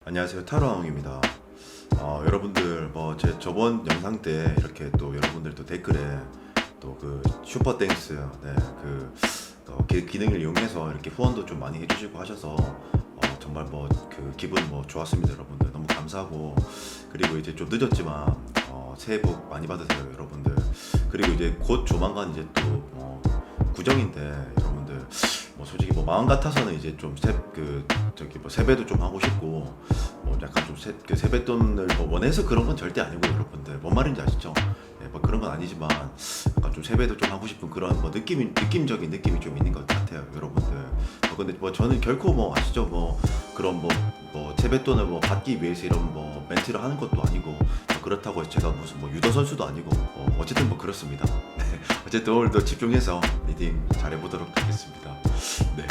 안녕하세요, 타로왕입니다. 여러분들 뭐 제 저번 영상 때 이렇게 또 여러분들 또 댓글에 또 그 슈퍼 땡스 기능을 이용해서 이렇게 후원도 좀 많이 해주시고 하셔서 정말 뭐 그 기분 뭐 좋았습니다. 여러분들 너무 감사하고, 그리고 이제 좀 늦었지만 새해 복 많이 받으세요, 여러분들. 그리고 이제 곧 조만간 이제 또 구정인데 여러분들 뭐 솔직히 뭐 마음 같아서는 이제 좀 세배도 좀 하고 싶고, 뭐 약간 좀 세뱃돈을 뭐 원해서 그런 건 절대 아니고, 여러분들 뭔 말인지 아시죠? 네, 뭐 그런 건 아니지만 약간 좀 세배도 좀 하고 싶은 그런 뭐 느낌적인 느낌이 좀 있는 것 같아요, 여러분들. 근데 뭐 저는 결코 뭐 아시죠? 뭐 그런 뭐 세뱃돈을 뭐 받기 위해서 이런 뭐 멘트를 하는 것도 아니고, 뭐 그렇다고 해서 제가 무슨 뭐 유도 선수도 아니고, 어쨌든 뭐 그렇습니다. 네, 어쨌든 오늘도 집중해서 리딩 잘해보도록 하겠습니다. 네.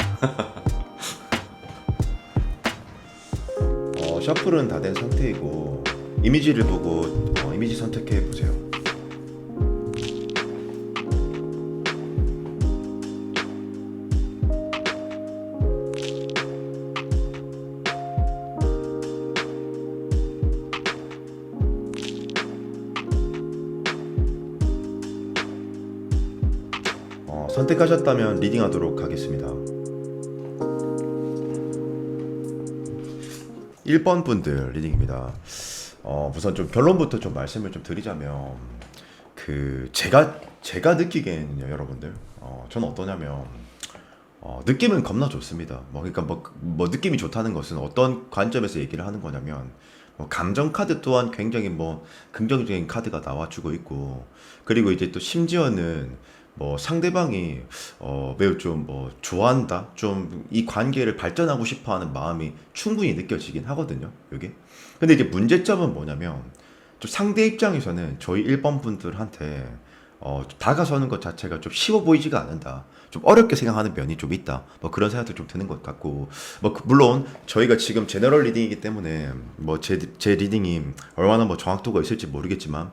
셔플은 다 된 상태이고, 이미지를 보고 이미지 선택해 보세요. 선택하셨다면 리딩하도록 하겠습니다. 1번 분들 리딩입니다. 우선 좀 결론부터 좀 말씀을 좀 드리자면, 제가 느끼기에는요, 여러분들, 저는 어떠냐면, 느낌은 겁나 좋습니다. 그러니까 뭐 느낌이 좋다는 것은 어떤 관점에서 얘기를 하는 거냐면, 감정 카드 또한 굉장히 뭐 긍정적인 카드가 나와주고 있고, 그리고 이제 또 심지어는 뭐 상대방이 매우 좀 뭐 좋아한다, 좀 이 관계를 발전하고 싶어하는 마음이 충분히 느껴지긴 하거든요, 이게. 근데 이제 문제점은 뭐냐면, 좀 상대 입장에서는 저희 1번 분들한테 다가서는 것 자체가 좀 쉬워 보이지가 않는다, 좀 어렵게 생각하는 면이 좀 있다, 뭐 그런 생각도 좀 드는 것 같고, 뭐 물론 저희가 지금 제너럴 리딩이기 때문에 뭐 제 리딩이 얼마나 뭐 정확도가 있을지 모르겠지만,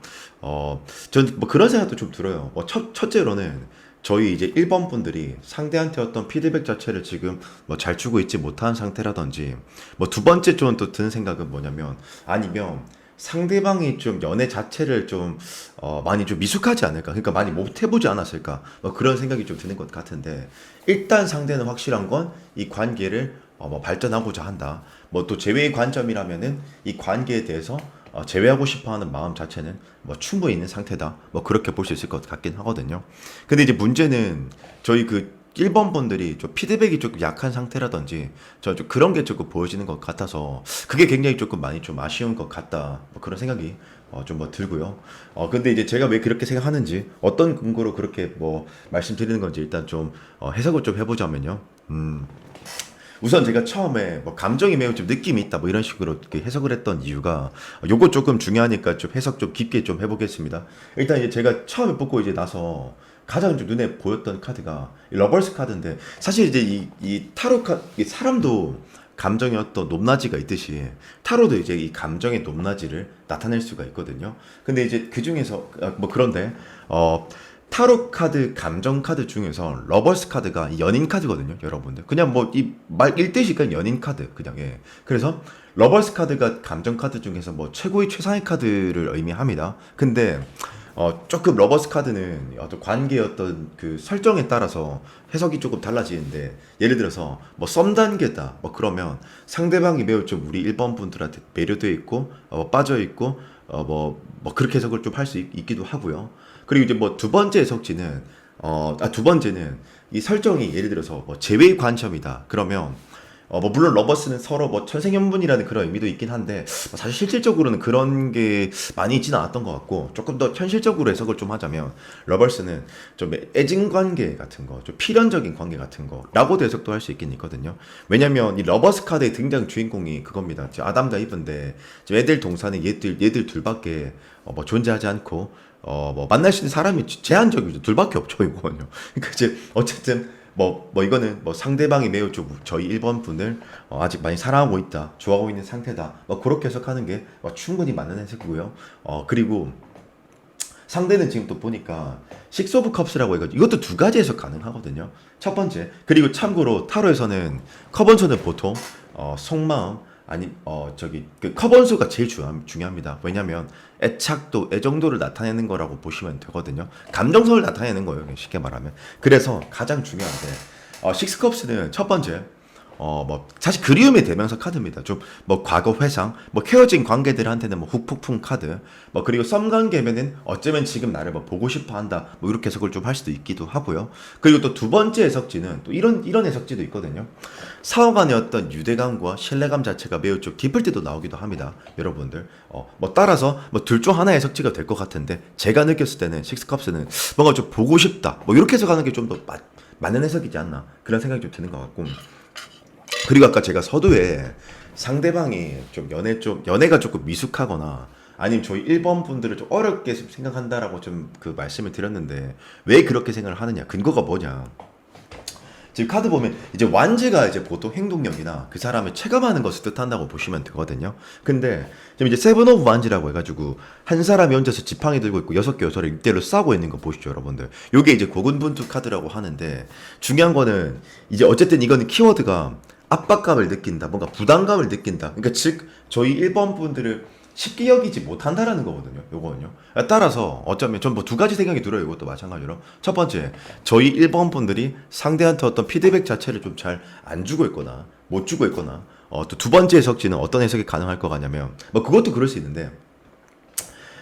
전 뭐 그런 생각도 좀 들어요. 첫째로는 저희 이제 1번 분들이 상대한테 어떤 피드백 자체를 지금 뭐 잘 주고 있지 못한 상태라든지, 뭐 두 번째 좀 또 드는 생각은 뭐냐면, 아니면 상대방이 좀 연애 자체를 좀 많이 좀 미숙하지 않을까, 그러니까 많이 못 해보지 않았을까, 뭐 그런 생각이 좀 드는 것 같은데, 일단 상대는 확실한 건 이 관계를 뭐 발전하고자 한다, 뭐 또 제외의 관점이라면은 이 관계에 대해서 제외하고 싶어하는 마음 자체는 뭐 충분히 있는 상태다, 뭐 그렇게 볼 수 있을 것 같긴 하거든요. 근데 이제 문제는 저희 그 1번 분들이 좀 피드백이 조금 약한 상태라든지, 좀 그런 게 조금 보여지는 것 같아서, 그게 굉장히 조금 많이 좀 아쉬운 것 같다, 뭐 그런 생각이 좀 뭐 들고요. 근데 이제 제가 왜 그렇게 생각하는지, 어떤 근거로 그렇게 뭐 말씀드리는 건지 일단 좀 해석을 좀 해보자면요. 우선 제가 처음에 뭐 감정이 매우 좀 느낌이 있다, 뭐 이런 식으로 이렇게 해석을 했던 이유가, 요거 조금 중요하니까 좀 해석 좀 깊게 좀 해보겠습니다. 일단 이제 제가 처음에 뽑고 이제 나서 가장 좀 눈에 보였던 카드가 이 러버스 카드인데, 사실 이제 이 타로 카드, 이 사람도 감정의 어떤 높낮이가 있듯이 타로도 이제 이 감정의 높낮이를 나타낼 수가 있거든요. 근데 이제 그 중에서 뭐 그런데 타로 카드, 감정 카드 중에서 러버스 카드가 이 연인 카드거든요, 여러분들. 그냥 뭐 이 말 읽듯이 그냥 연인 카드, 그냥. 예. 그래서 러버스 카드가 감정 카드 중에서 뭐 최고의 최상의 카드를 의미합니다. 근데 조금 러버스 카드는 어떤 관계의 어떤 그 설정에 따라서 해석이 조금 달라지는데, 예를 들어서 뭐 썸 단계다, 뭐 그러면 상대방이 매우 좀 우리 1번 분들한테 매료되어 있고 빠져 있고, 뭐 그렇게 해석을 좀 할 수 있기도 하고요. 그리고 이제 뭐 두 번째 해석지는 두 번째는 이 설정이 예를 들어서 뭐 제외의 관점이다, 그러면 뭐 물론 러버스는 서로 뭐 천생연분이라는 그런 의미도 있긴 한데, 사실 실질적으로는 그런 게 많이 있지는 않았던 것 같고, 조금 더 현실적으로 해석을 좀 하자면 러버스는 좀 애증 관계 같은 거, 좀 필연적인 관계 같은 거라고도 해석도 할 수 있긴 있거든요. 왜냐면 이 러버스 카드의 등장 주인공이 그겁니다. 아담과 이브인데, 애들 동산에 얘들 둘밖에 뭐 존재하지 않고, 뭐 만날 수 있는 사람이 제한적이죠. 둘밖에 없죠, 이거는요. 그러니까 이제 어쨌든 뭐 이거는 뭐 상대방이 매우 좀 저희 1번 분을 아직 많이 사랑하고 있다, 좋아하고 있는 상태다, 뭐 그렇게 해석하는 게 충분히 맞는 해석이고요. 그리고 상대는 지금 또 보니까 식스 오브 컵스라고 해가지고 이것도 두 가지 해석 가능하거든요. 첫 번째, 그리고 참고로 타로에서는 컵원소는 보통 속마음, 아니 저기 그 커번수가 제일 중요합니다. 왜냐면 애착도 애정도를 나타내는 거라고 보시면 되거든요. 감정선을 나타내는 거예요. 쉽게 말하면. 그래서 가장 중요한데 식스컵스는 첫 번째 뭐 사실 그리움의 대명사 카드입니다. 좀 뭐 과거 회상, 뭐 헤어진 관계들한테는 뭐 훅폭풍 카드, 뭐 그리고 썸 관계면은 어쩌면 지금 나를 뭐 보고 싶어 한다, 뭐 이렇게 해석을 좀 할 수도 있기도 하고요. 그리고 또 두 번째 해석지는 또 이런 해석지도 있거든요. 사후 간의 어떤 유대감과 신뢰감 자체가 매우 좀 깊을 때도 나오기도 합니다. 여러분들 뭐 따라서 뭐 둘 중 하나의 해석지가 될 것 같은데 제가 느꼈을 때는 식스컵스는 뭔가 좀 보고 싶다, 뭐 이렇게 해석하는 게 좀 더 맞는 해석이지 않나 그런 생각이 좀 드는 것 같고. 그리고 아까 제가 서두에 상대방이 좀 연애가 조금 미숙하거나 아니면 저희 1번 분들을 좀 어렵게 생각한다라고 좀 그 말씀을 드렸는데 왜 그렇게 생각을 하느냐, 근거가 뭐냐. 지금 카드 보면 이제 완즈가 이제 보통 행동력이나 그 사람을 체감하는 것을 뜻한다고 보시면 되거든요. 근데 지금 이제 세븐 오브 완즈라고 해가지고 한 사람이 혼자서 지팡이 들고 있고 6개 요소를 일대로 싸고 있는 거 보시죠, 여러분들. 요게 이제 고군분투 카드라고 하는데 중요한 거는 이제 어쨌든 이거는 키워드가 압박감을 느낀다, 뭔가 부담감을 느낀다. 그러니까 즉 저희 1번 분들을 쉽게 여기지 못한다라는 거거든요. 요거는요. 따라서 어쩌면 전 뭐 두 가지 생각이 들어요. 이것도 마찬가지로. 첫 번째, 저희 1번 분들이 상대한테 어떤 피드백 자체를 좀 잘 안 주고 있거나 못 주고 있거나 또 두 번째 해석지는 어떤 해석이 가능할 것 같냐면 뭐 그것도 그럴 수 있는데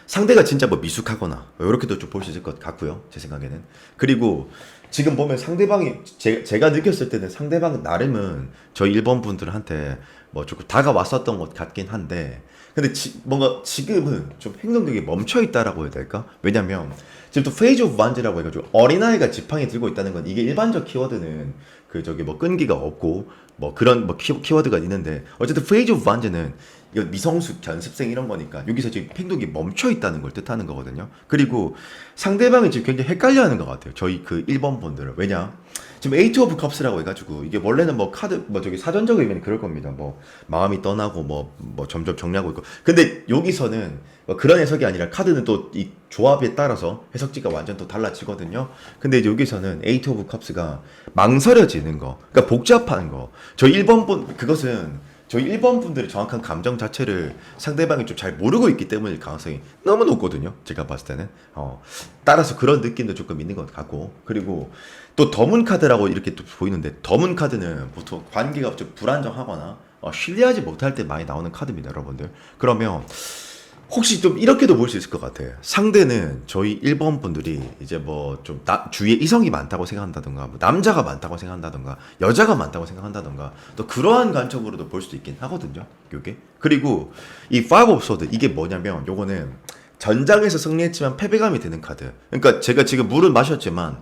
상대가 진짜 뭐 미숙하거나 이렇게도 좀 볼 수 있을 것 같고요. 제 생각에는. 그리고 지금 보면 상대방이 제가 느꼈을 때는 상대방 나름은 저희 1번 분들한테 뭐 조금 다가왔었던 것 같긴 한데 근데 뭔가 지금은 좀 행동력이 멈춰 있다라고 해야 될까? 왜냐면 지금 또 페이즈 오브 완즈라고 해가지고 어린아이가 지팡이 들고 있다는 건 이게 일반적 키워드는 그 저기 뭐 끈기가 없고 뭐 그런 뭐 키워드가 있는데 어쨌든 페이즈 오브 완즈는 이거 미성숙 견습생 이런 거니까 여기서 지금 행동이 멈춰 있다는 걸 뜻하는 거거든요. 그리고 상대방이 지금 굉장히 헷갈려하는 것 같아요. 저희 그 1번 분들은. 왜냐? 지금 에이트 오브 컵스라고 해가지고 이게 원래는 뭐 카드 뭐 저기 사전적 의미는 그럴 겁니다. 뭐 마음이 떠나고 뭐 점점 정리하고 있고. 근데 여기서는 뭐 그런 해석이 아니라 카드는 또 이 조합에 따라서 해석지가 완전 또 달라지거든요. 근데 이제 여기서는 에이트 오브 컵스가 망설여지는 거, 그러니까 복잡한 거. 저 1번 분 그것은 저희 1번 분들의 정확한 감정 자체를 상대방이 좀 잘 모르고 있기 때문일 가능성이 너무 높거든요. 제가 봤을 때는. 따라서 그런 느낌도 조금 있는 것 같고. 그리고 또 더문 카드라고 이렇게 또 보이는데 더문 카드는 보통 관계가 좀 불안정하거나 신뢰하지 못할 때 많이 나오는 카드입니다, 여러분들. 그러면 혹시 좀 이렇게도 볼 수 있을 것 같아요. 상대는 저희 1번 분들이 이제 뭐 좀 주위에 이성이 많다고 생각한다던가, 뭐 남자가 많다고 생각한다던가, 여자가 많다고 생각한다던가, 또 그러한 관점으로도 볼 수도 있긴 하거든요. 요게. 그리고 이 Five of Swords, 이게 뭐냐면 요거는 전장에서 승리했지만 패배감이 드는 카드. 그러니까 제가 지금 물은 마셨지만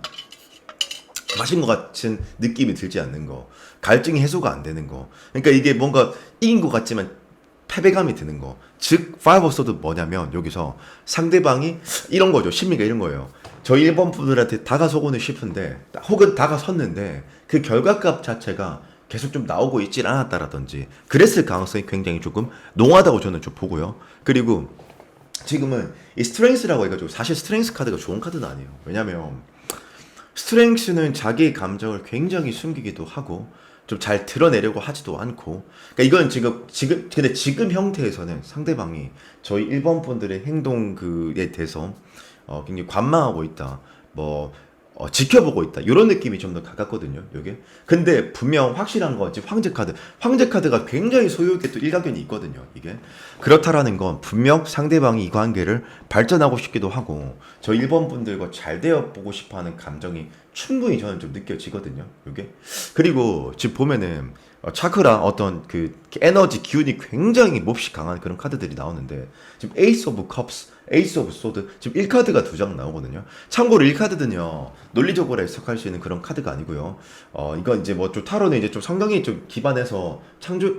마신 것 같은 느낌이 들지 않는 거, 갈증이 해소가 안 되는 거. 그러니까 이게 뭔가 이긴 것 같지만 패배감이 드는 거. 즉 파이브 오브 소드 뭐냐면 여기서 상대방이 이런 거죠. 심리가 이런 거예요. 저희 1번 분들한테 다가서고는 싶은데 혹은 다가섰는데 그 결과값 자체가 계속 좀 나오고 있질 않았다라든지 그랬을 가능성이 굉장히 조금 농하다고 저는 좀 보고요. 그리고 지금은 이 스트렝스라고 해가지고 사실 스트렝스 카드가 좋은 카드는 아니에요. 왜냐면 스트렝스는 자기의 감정을 굉장히 숨기기도 하고 좀 잘 드러내려고 하지도 않고. 그러니까 이건 근데 지금 형태에서는 상대방이 저희 1번 분들의 행동 그에 대해서 굉장히 관망하고 있다, 뭐 지켜보고 있다, 이런 느낌이 좀 더 가깝거든요, 요게. 근데 분명 확실한 건 지금 황제 카드가 굉장히 소유욕에 또 일가견이 있거든요, 이게. 그렇다라는 건 분명 상대방이 이 관계를 발전하고 싶기도 하고 저 1번 분들과 잘 되어 보고 싶어하는 감정이 충분히 저는 좀 느껴지거든요, 요게. 그리고 지금 보면은 차크라 어떤 그 에너지 기운이 굉장히 몹시 강한 그런 카드들이 나오는데 지금 에이스 오브 컵스, 에이스 오브 소드, 지금 1카드가 2장 나오거든요. 참고로 1카드는요 논리적으로 해석할 수 있는 그런 카드가 아니고요. 이건 이제 뭐 좀 타로는 이제 좀 성경에 좀 기반해서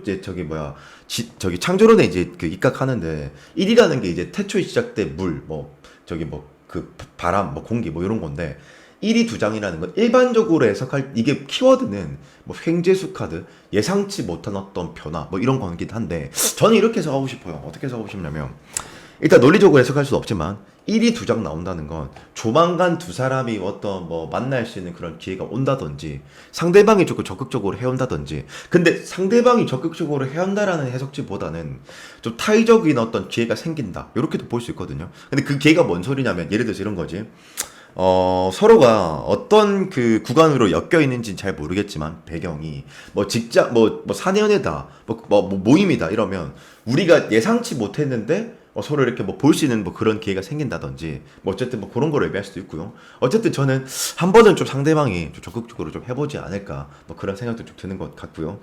이제 저기 창조론에 이제 그 입각하는데 1이라는 게 이제 태초에 시작된 물, 뭐 저기 뭐 그 바람, 뭐 공기 뭐 이런 건데 1이 2장이라는 건 일반적으로 해석할, 이게 키워드는 뭐 횡재수 카드, 예상치 못한 어떤 변화 뭐 이런 거긴 한데 저는 이렇게 해석하고 싶어요. 어떻게 해석하고 싶냐면 일단 논리적으로 해석할 수는 없지만 1이 두 장 나온다는 건 조만간 두 사람이 어떤 뭐 만날 수 있는 그런 기회가 온다든지 상대방이 조금 적극적으로 해온다든지. 근데 상대방이 적극적으로 해온다라는 해석지보다는 좀 타의적인 어떤 기회가 생긴다 이렇게도 볼 수 있거든요. 근데 그 기회가 뭔 소리냐면 예를 들어서 이런 거지. 서로가 어떤 그 구간으로 엮여 있는지는 잘 모르겠지만 배경이 뭐 직장 뭐 사내연애다 뭐 모임이다 이러면 우리가 예상치 못했는데 서로 이렇게 뭐 볼 수 있는 뭐 그런 기회가 생긴다든지 뭐 어쨌든 뭐 그런 걸 의미할 수도 있고요. 어쨌든 저는 한 번은 좀 상대방이 좀 적극적으로 좀 해보지 않을까 뭐 그런 생각도 좀 드는 것 같고요.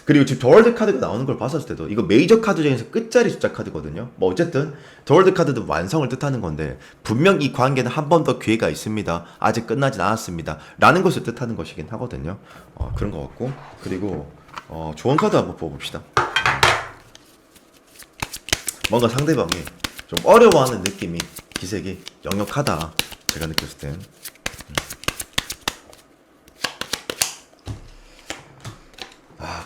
그리고 지금 더 월드 카드가 나오는 걸 봤을 때도 이거 메이저 카드 중에서 끝자리 숫자 카드거든요. 뭐 어쨌든 더 월드 카드도 완성을 뜻하는 건데 분명 이 관계는 한 번 더 기회가 있습니다. 아직 끝나진 않았습니다. 라는 것을 뜻하는 것이긴 하거든요. 그런 것 같고 그리고 좋은 카드 한번 뽑아봅시다. 뭔가 상대방이 좀 어려워하는 느낌이 기색이 역력하다 제가 느꼈을 땐.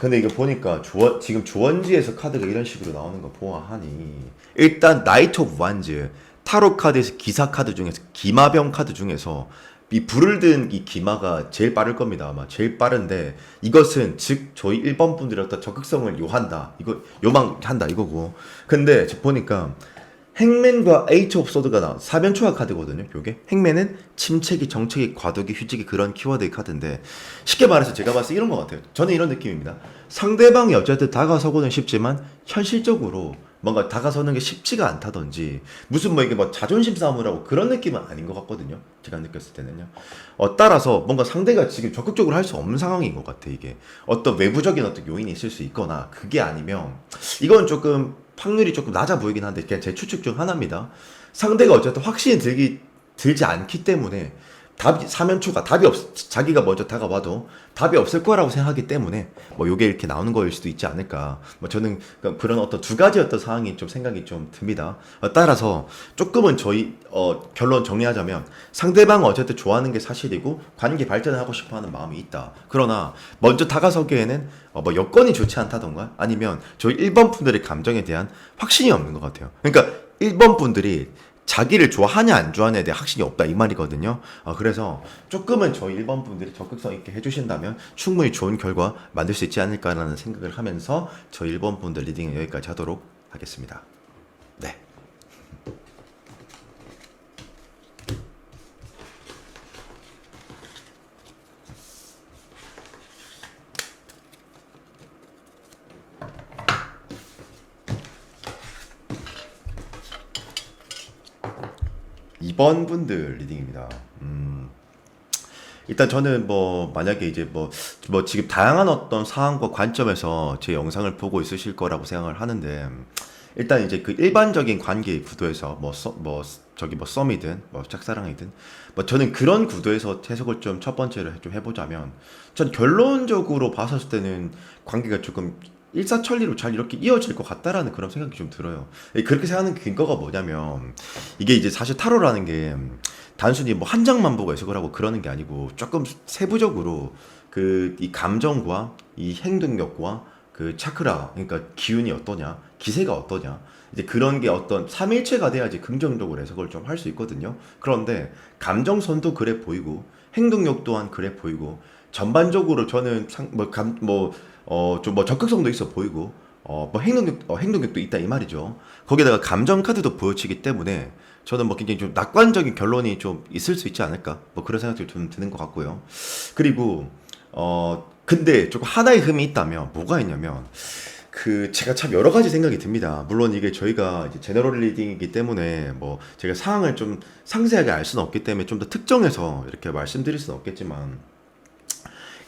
근데 이거 보니까 지금 주원지에서 카드가 이런 식으로 나오는 거 보아하니 일단 나이트 오브 완즈 타로 카드에서 기사 카드 중에서 기마병 카드 중에서 이 불을 든 이 기마가 제일 빠를 겁니다. 아마 제일 빠른데 이것은 즉 저희 1번 분들의 어떤 적극성을 요한다. 이거 요망한다 이거고. 근데 보니까 행맨과 에이트 오브 소드가 나온 사변초가 카드거든요. 요게 행맨은 침체기, 정체기, 과도기, 휴지기 그런 키워드의 카드인데 쉽게 말해서 제가 봤을 때 이런 것 같아요. 저는 이런 느낌입니다. 상대방이 어쨌든 다가서고는 쉽지만 현실적으로 뭔가 다가서는 게 쉽지가 않다든지 무슨 뭐 이게 뭐 자존심 싸움을 하고 그런 느낌은 아닌 것 같거든요. 제가 느꼈을 때는요. 따라서 뭔가 상대가 지금 적극적으로 할 수 없는 상황인 것 같아. 이게 어떤 외부적인 어떤 요인이 있을 수 있거나 그게 아니면 이건 조금 확률이 조금 낮아 보이긴 한데 그냥 제 추측 중 하나입니다. 상대가 어쨌든 확신이 들지 않기 때문에 사면초가 자기가 먼저 다가와도 답이 없을 거라고 생각하기 때문에 뭐 요게 이렇게 나오는 거일 수도 있지 않을까. 뭐 저는 그런 어떤 두 가지 어떤 상황이 좀 생각이 좀 듭니다. 따라서 조금은 저희 결론 정리하자면 상대방은 어쨌든 좋아하는 게 사실이고 관계 발전을 하고 싶어 하는 마음이 있다. 그러나 먼저 다가서기에는 뭐 여건이 좋지 않다던가 아니면 저희 1번 분들의 감정에 대한 확신이 없는 것 같아요. 그러니까 1번 분들이 자기를 좋아하냐 안 좋아하냐에 대해 확신이 없다 이 말이거든요. 그래서 조금은 저희 1번 분들이 적극성 있게 해주신다면 충분히 좋은 결과 만들 수 있지 않을까라는 생각을 하면서 저희 1번 분들 리딩은 여기까지 하도록 하겠습니다. 네. 이번 분들 리딩입니다. 일단 저는 뭐 만약에 이제 뭐 지금 다양한 어떤 상황과 관점에서 제 영상을 보고 있으실 거라고 생각을 하는데 일단 이제 그 일반적인 관계 구도에서 저기 뭐 썸이든 뭐 짝사랑이든 뭐 저는 그런 구도에서 해석을 좀 첫 번째로 좀 해보자면 전 결론적으로 봤을 때는 관계가 조금 일사천리로 잘 이렇게 이어질 것 같다라는 그런 생각이 좀 들어요. 그렇게 생각하는 근거가 뭐냐면 이게 이제 사실 타로라는 게 단순히 뭐 한 장만 보고 해석을 하고 그러는 게 아니고 조금 세부적으로 그 이 감정과 이 행동력과 그 차크라 그러니까 기운이 어떠냐 기세가 어떠냐 이제 그런 게 어떤 삼일체가 돼야지 긍정적으로 해석을 좀 할 수 있거든요. 그런데 감정선도 그래 보이고 행동력 또한 그래 보이고 전반적으로 저는 좀 뭐 적극성도 있어 보이고 뭐 행동력도 있다 이 말이죠. 거기다가 감정 카드도 보여지기 때문에 저는 뭐 굉장히 좀 낙관적인 결론이 좀 있을 수 있지 않을까 뭐 그런 생각이 좀 드는 것 같고요. 그리고 근데 조금 하나의 흠이 있다면 뭐가 있냐면 그 제가 참 여러 가지 생각이 듭니다. 물론 이게 저희가 이제 제너럴 리딩이기 때문에 뭐 제가 상황을 좀 상세하게 알 수는 없기 때문에 좀 더 특정해서 이렇게 말씀드릴 수는 없겠지만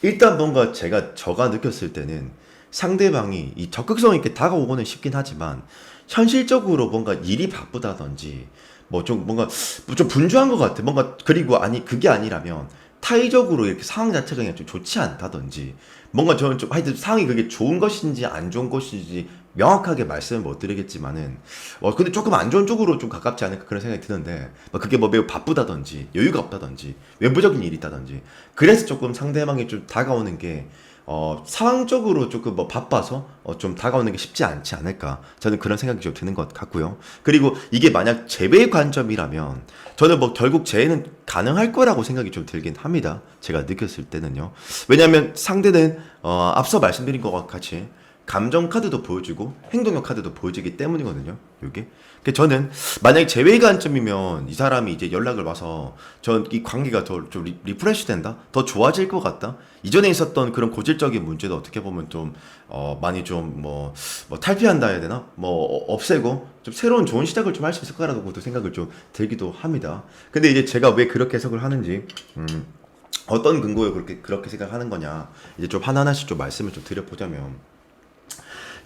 일단 뭔가 저가 느꼈을 때는 상대방이 이 적극성 있게 다가오고는 싶긴 하지만 현실적으로 뭔가 일이 바쁘다든지 뭔가 좀 분주한 것 같아. 뭔가 그리고 그게 아니라면 타의적으로 이렇게 상황 자체가 그냥 좀 좋지 않다든지 뭔가 저는 좀 하여튼 상황이 그게 좋은 것인지 안 좋은 것인지 명확하게 말씀을 못 드리겠지만은 근데 조금 안 좋은 쪽으로 좀 가깝지 않을까 그런 생각이 드는데 그게 뭐 매우 바쁘다든지 여유가 없다든지 외부적인 일이 있다든지 그래서 조금 상대방이 좀 다가오는 게 상황적으로 조금 뭐 바빠서 좀 다가오는 게 쉽지 않지 않을까. 저는 그런 생각이 좀 드는 것 같고요. 그리고 이게 만약 재배의 관점이라면 저는 뭐 결국 재해는 가능할 거라고 생각이 좀 들긴 합니다. 제가 느꼈을 때는요. 왜냐하면 상대는 앞서 말씀드린 것과 같이 감정 카드도 보여주고 행동력 카드도 보여주기 때문이거든요. 이게. 저는 만약에 제외 관점이면 이 사람이 이제 연락을 와서 전 이 관계가 더 좀 리프레시 된다, 더 좋아질 것 같다. 이전에 있었던 그런 고질적인 문제도 어떻게 보면 좀 많이 좀 뭐 탈피한다 해야 되나, 뭐 없애고 좀 새로운 좋은 시작을 좀 할 수 있을 거라고도 생각을 좀 들기도 합니다. 근데 이제 제가 왜 그렇게 해석을 하는지, 어떤 근거에 그렇게 생각하는 거냐, 이제 좀 하나하나씩 좀 말씀을 좀 드려보자면.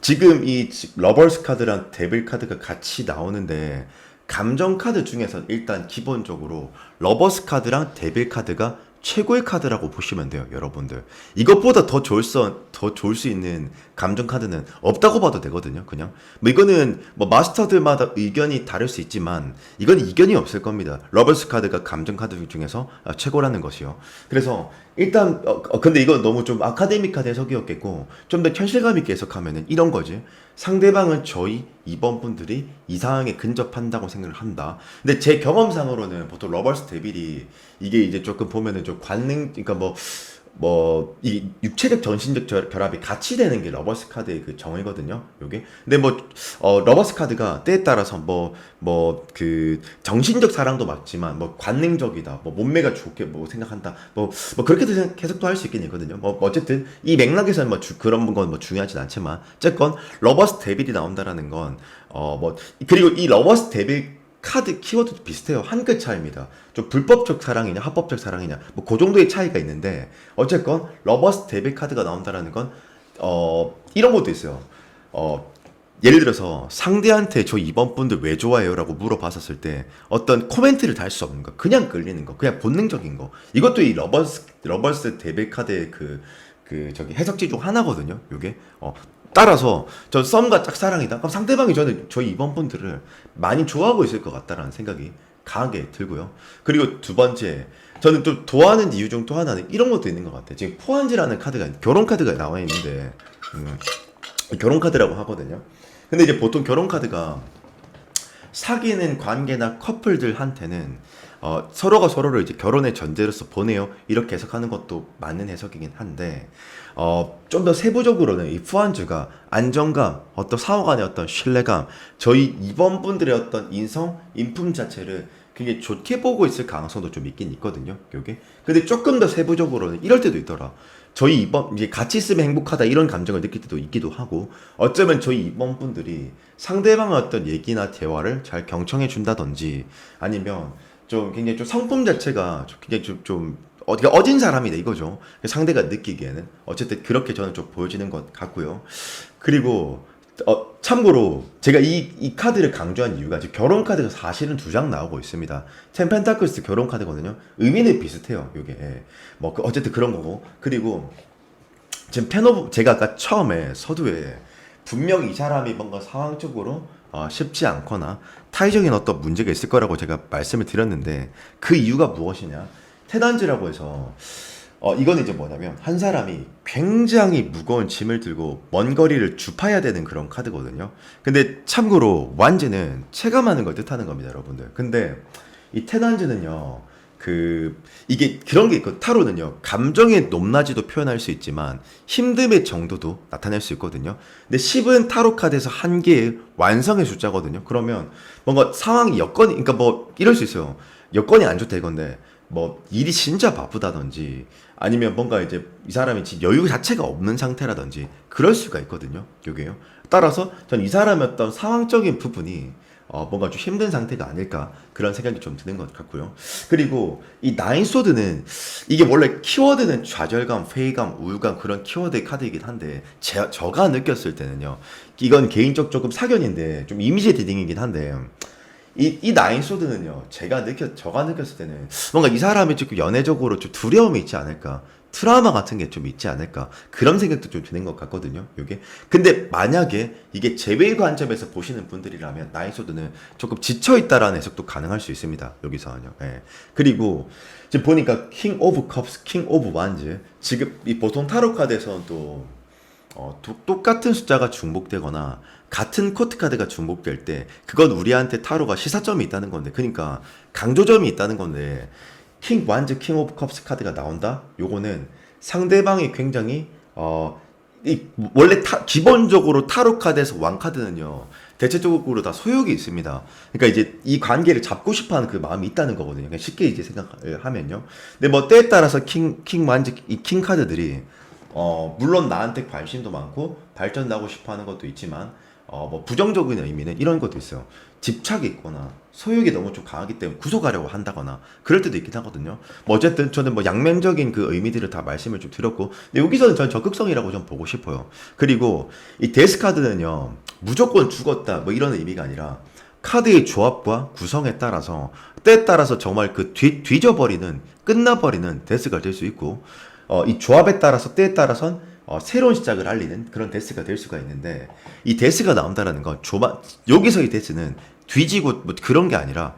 지금 이 러버스 카드랑 데빌 카드가 같이 나오는데 감정 카드 중에서 일단 기본적으로 러버스 카드랑 데빌 카드가 최고의 카드라고 보시면 돼요, 여러분들. 이것보다 더 좋을 수 있는 감정 카드는 없다고 봐도 되거든요, 그냥. 뭐 이거는 뭐 마스터들마다 의견이 다를 수 있지만 이건 이견이 없을 겁니다. 러버스 카드가 감정 카드 중에서 최고라는 것이요. 그래서 일단 근데 이건 너무 좀 아카데미카 해석이었겠고 좀 더 현실감 있게 해석하면은 이런 거지. 상대방은 저희 2번 분들이 이 상황에 근접한다고 생각을 한다. 근데 제 경험상으로는 보통 러버스 데빌이 이게 이제 조금 보면은 좀 그러니까 이 육체적 정신적 결합이 같이 되는 게 러버스 카드의 그 정의거든요. 요게. 근데 러버스 카드가 때에 따라서 그 정신적 사랑도 맞지만 관능적이다. 몸매가 좋게 생각한다. 그렇게도 해석도 할 수 있긴 있거든요. 어쨌든 이 맥락에서는 그런 건 중요하진 않지만 어쨌건 러버스 데빌이 나온다라는 건 그리고 이 러버스 데빌 카드 키워드도 비슷해요. 한 끗 차이입니다. 좀 불법적 사랑이냐 합법적 사랑이냐 그 정도의 차이가 있는데 어쨌건 러버스 데빌 카드가 나온다라는 건 이런 것도 있어요. 예를 들어서 상대한테 저 이번 분들 왜 좋아해요? 라고 물어봤었을 때 어떤 코멘트를 달 수 없는 거, 그냥 끌리는 거, 그냥 본능적인 거. 이것도 이 러버스 데빌 카드의 저기 해석지 중 하나거든요. 요게. 따라서 저 썸과 짝사랑이다. 그럼 상대방이 저희 이번 분들을 많이 좋아하고 있을 것 같다라는 생각이 강하게 들고요. 그리고 두 번째, 저는 좀 좋아하는 이유 중 또 하나는 이런 것도 있는 것 같아요. 지금 포한지라는 카드가 결혼 카드가 나와 있는데 결혼 카드라고 하거든요. 근데 이제 보통 결혼 카드가 사귀는 관계나 커플들한테는 서로가 서로를 이제 결혼의 전제로서 보내요, 이렇게 해석하는 것도 맞는 해석이긴 한데 좀 더 세부적으로는 이 푸안즈가 안정감, 어떤 상호 간의 어떤 신뢰감, 저희 이번 분들의 어떤 인품 자체를 굉장히 좋게 보고 있을 가능성도 좀 있긴 있거든요, 요게. 근데 조금 더 세부적으로는 이럴 때도 있더라. 저희 이번 이제 같이 있으면 행복하다 이런 감정을 느낄 때도 있기도 하고, 어쩌면 저희 이번 분들이 상대방의 어떤 얘기나 대화를 잘 경청해 준다든지 아니면 좀 굉장히 좀 성품 자체가 굉장히 좀 어디가 어진 사람이다 이거죠. 상대가 느끼기에는 어쨌든 그렇게 저는 좀 보여지는 것 같고요. 그리고 참고로 제가 이 카드를 강조한 이유가 지금 결혼 카드가 사실은 두 장 나오고 있습니다. 텐 펜타클스 결혼 카드거든요. 의미는 비슷해요. 이게 어쨌든 그런 거고. 그리고 지금 제가 아까 처음에 서두에 분명 이 사람이 뭔가 상황적으로 쉽지 않거나 타의적인 어떤 문제가 있을 거라고 제가 말씀을 드렸는데 그 이유가 무엇이냐? 테단지라고 해서 이거는 이제 뭐냐면 한 사람이 굉장히 무거운 짐을 들고 먼 거리를 주파해야 되는 그런 카드거든요. 근데 참고로 완즈는 체감하는 걸 뜻하는 겁니다, 여러분들. 근데 이 테단지는요, 이게 그런 게 있고, 타로는요, 감정의 높낮이도 표현할 수 있지만 힘듦의 정도도 나타낼 수 있거든요. 근데 10은 타로 카드에서 한 개의 완성의 숫자거든요. 그러면 뭔가 상황이 여건이, 그러니까 이럴 수 있어요. 여건이 안 좋다 이건데 일이 진짜 바쁘다든지 아니면 뭔가 이제 이 사람이 지금 여유 자체가 없는 상태라든지 그럴 수가 있거든요, 요게요. 따라서 전 이 사람의 어떤 상황적인 부분이 뭔가 좀 힘든 상태가 아닐까 그런 생각이 좀 드는 것 같고요. 그리고 이 나인 소드는 이게 원래 키워드는 좌절감, 회의감, 우울감 그런 키워드의 카드이긴 한데 제가 느꼈을 때는요, 이건 개인적 조금 사견인데 좀 이미지 리딩이긴 한데 이 나인 소드는요, 제가 느꼈을 때는 뭔가 이 사람이 조금 연애적으로 좀 두려움이 있지 않을까, 트라우마 같은 게 좀 있지 않을까 그런 생각도 좀 드는 것 같거든요. 요게 근데 만약에 이게 제외 관점에서 보시는 분들이라면 나인소드는 조금 지쳐 있다라는 해석도 가능할 수 있습니다. 여기서는요. 예. 그리고 지금 보니까 킹 오브 컵스, 킹 오브 완즈 지금 이 보통 타로 카드에서는 또 똑같은 숫자가 중복되거나 같은 코트 카드가 중복될 때 그건 우리한테 타로가 시사점이 있다는 건데 그러니까 강조점이 있다는 건데 킹 완즈 킹 오브 컵스 카드가 나온다? 요거는 상대방이 굉장히 원래 기본적으로 타로 카드에서 왕 카드는요 대체적으로 다 소욕이 있습니다. 그러니까 이제 이 관계를 잡고 싶어하는 그 마음이 있다는 거거든요. 그냥 쉽게 이제 생각하면요. 근데 뭐 때에 따라서 킹 완즈 이 킹 카드들이 물론 나한테 관심도 많고 발전하고 싶어 하는 것도 있지만, 뭐 부정적인 의미는 이런 것도 있어요. 집착이 있거나 소욕이 너무 좀 강하기 때문에 구속하려고 한다거나 그럴 때도 있긴 하거든요. 뭐 어쨌든 저는 뭐 양면적인 그 의미들을 다 말씀을 좀 드렸고, 근데 여기서는 전 적극성이라고 좀 보고 싶어요. 그리고 이 데스 카드는요, 무조건 죽었다 뭐 이런 의미가 아니라 카드의 조합과 구성에 따라서 때에 따라서 정말 그 뒤져버리는 끝나버리는 데스가 될 수 있고 이 조합에 따라서 때에 따라선 새로운 시작을 알리는 그런 데스가 될 수가 있는데 이 데스가 나온다라는 건 여기서 이 데스는 뒤지고 뭐 그런 게 아니라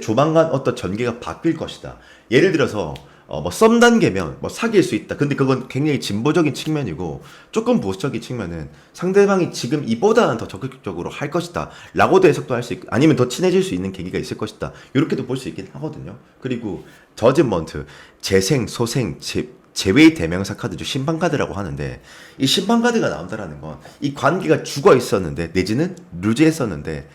조만간 어떤 전개가 바뀔 것이다. 예를 들어서 뭐 썸 단계면 뭐 사귈 수 있다. 근데 그건 굉장히 진보적인 측면이고 조금 보수적인 측면은 상대방이 지금 이보다는 더 적극적으로 할 것이다. 라고도 해석도 할 수 있고 아니면 더 친해질 수 있는 계기가 있을 것이다. 이렇게도 볼 수 있긴 하거든요. 그리고 저지먼트, 재생, 소생, 제외의 대명사 카드죠. 심판 카드라고 하는데 이 심판 카드가 나온다라는 건 이 관계가 죽어 있었는데 내지는 루즈했었는데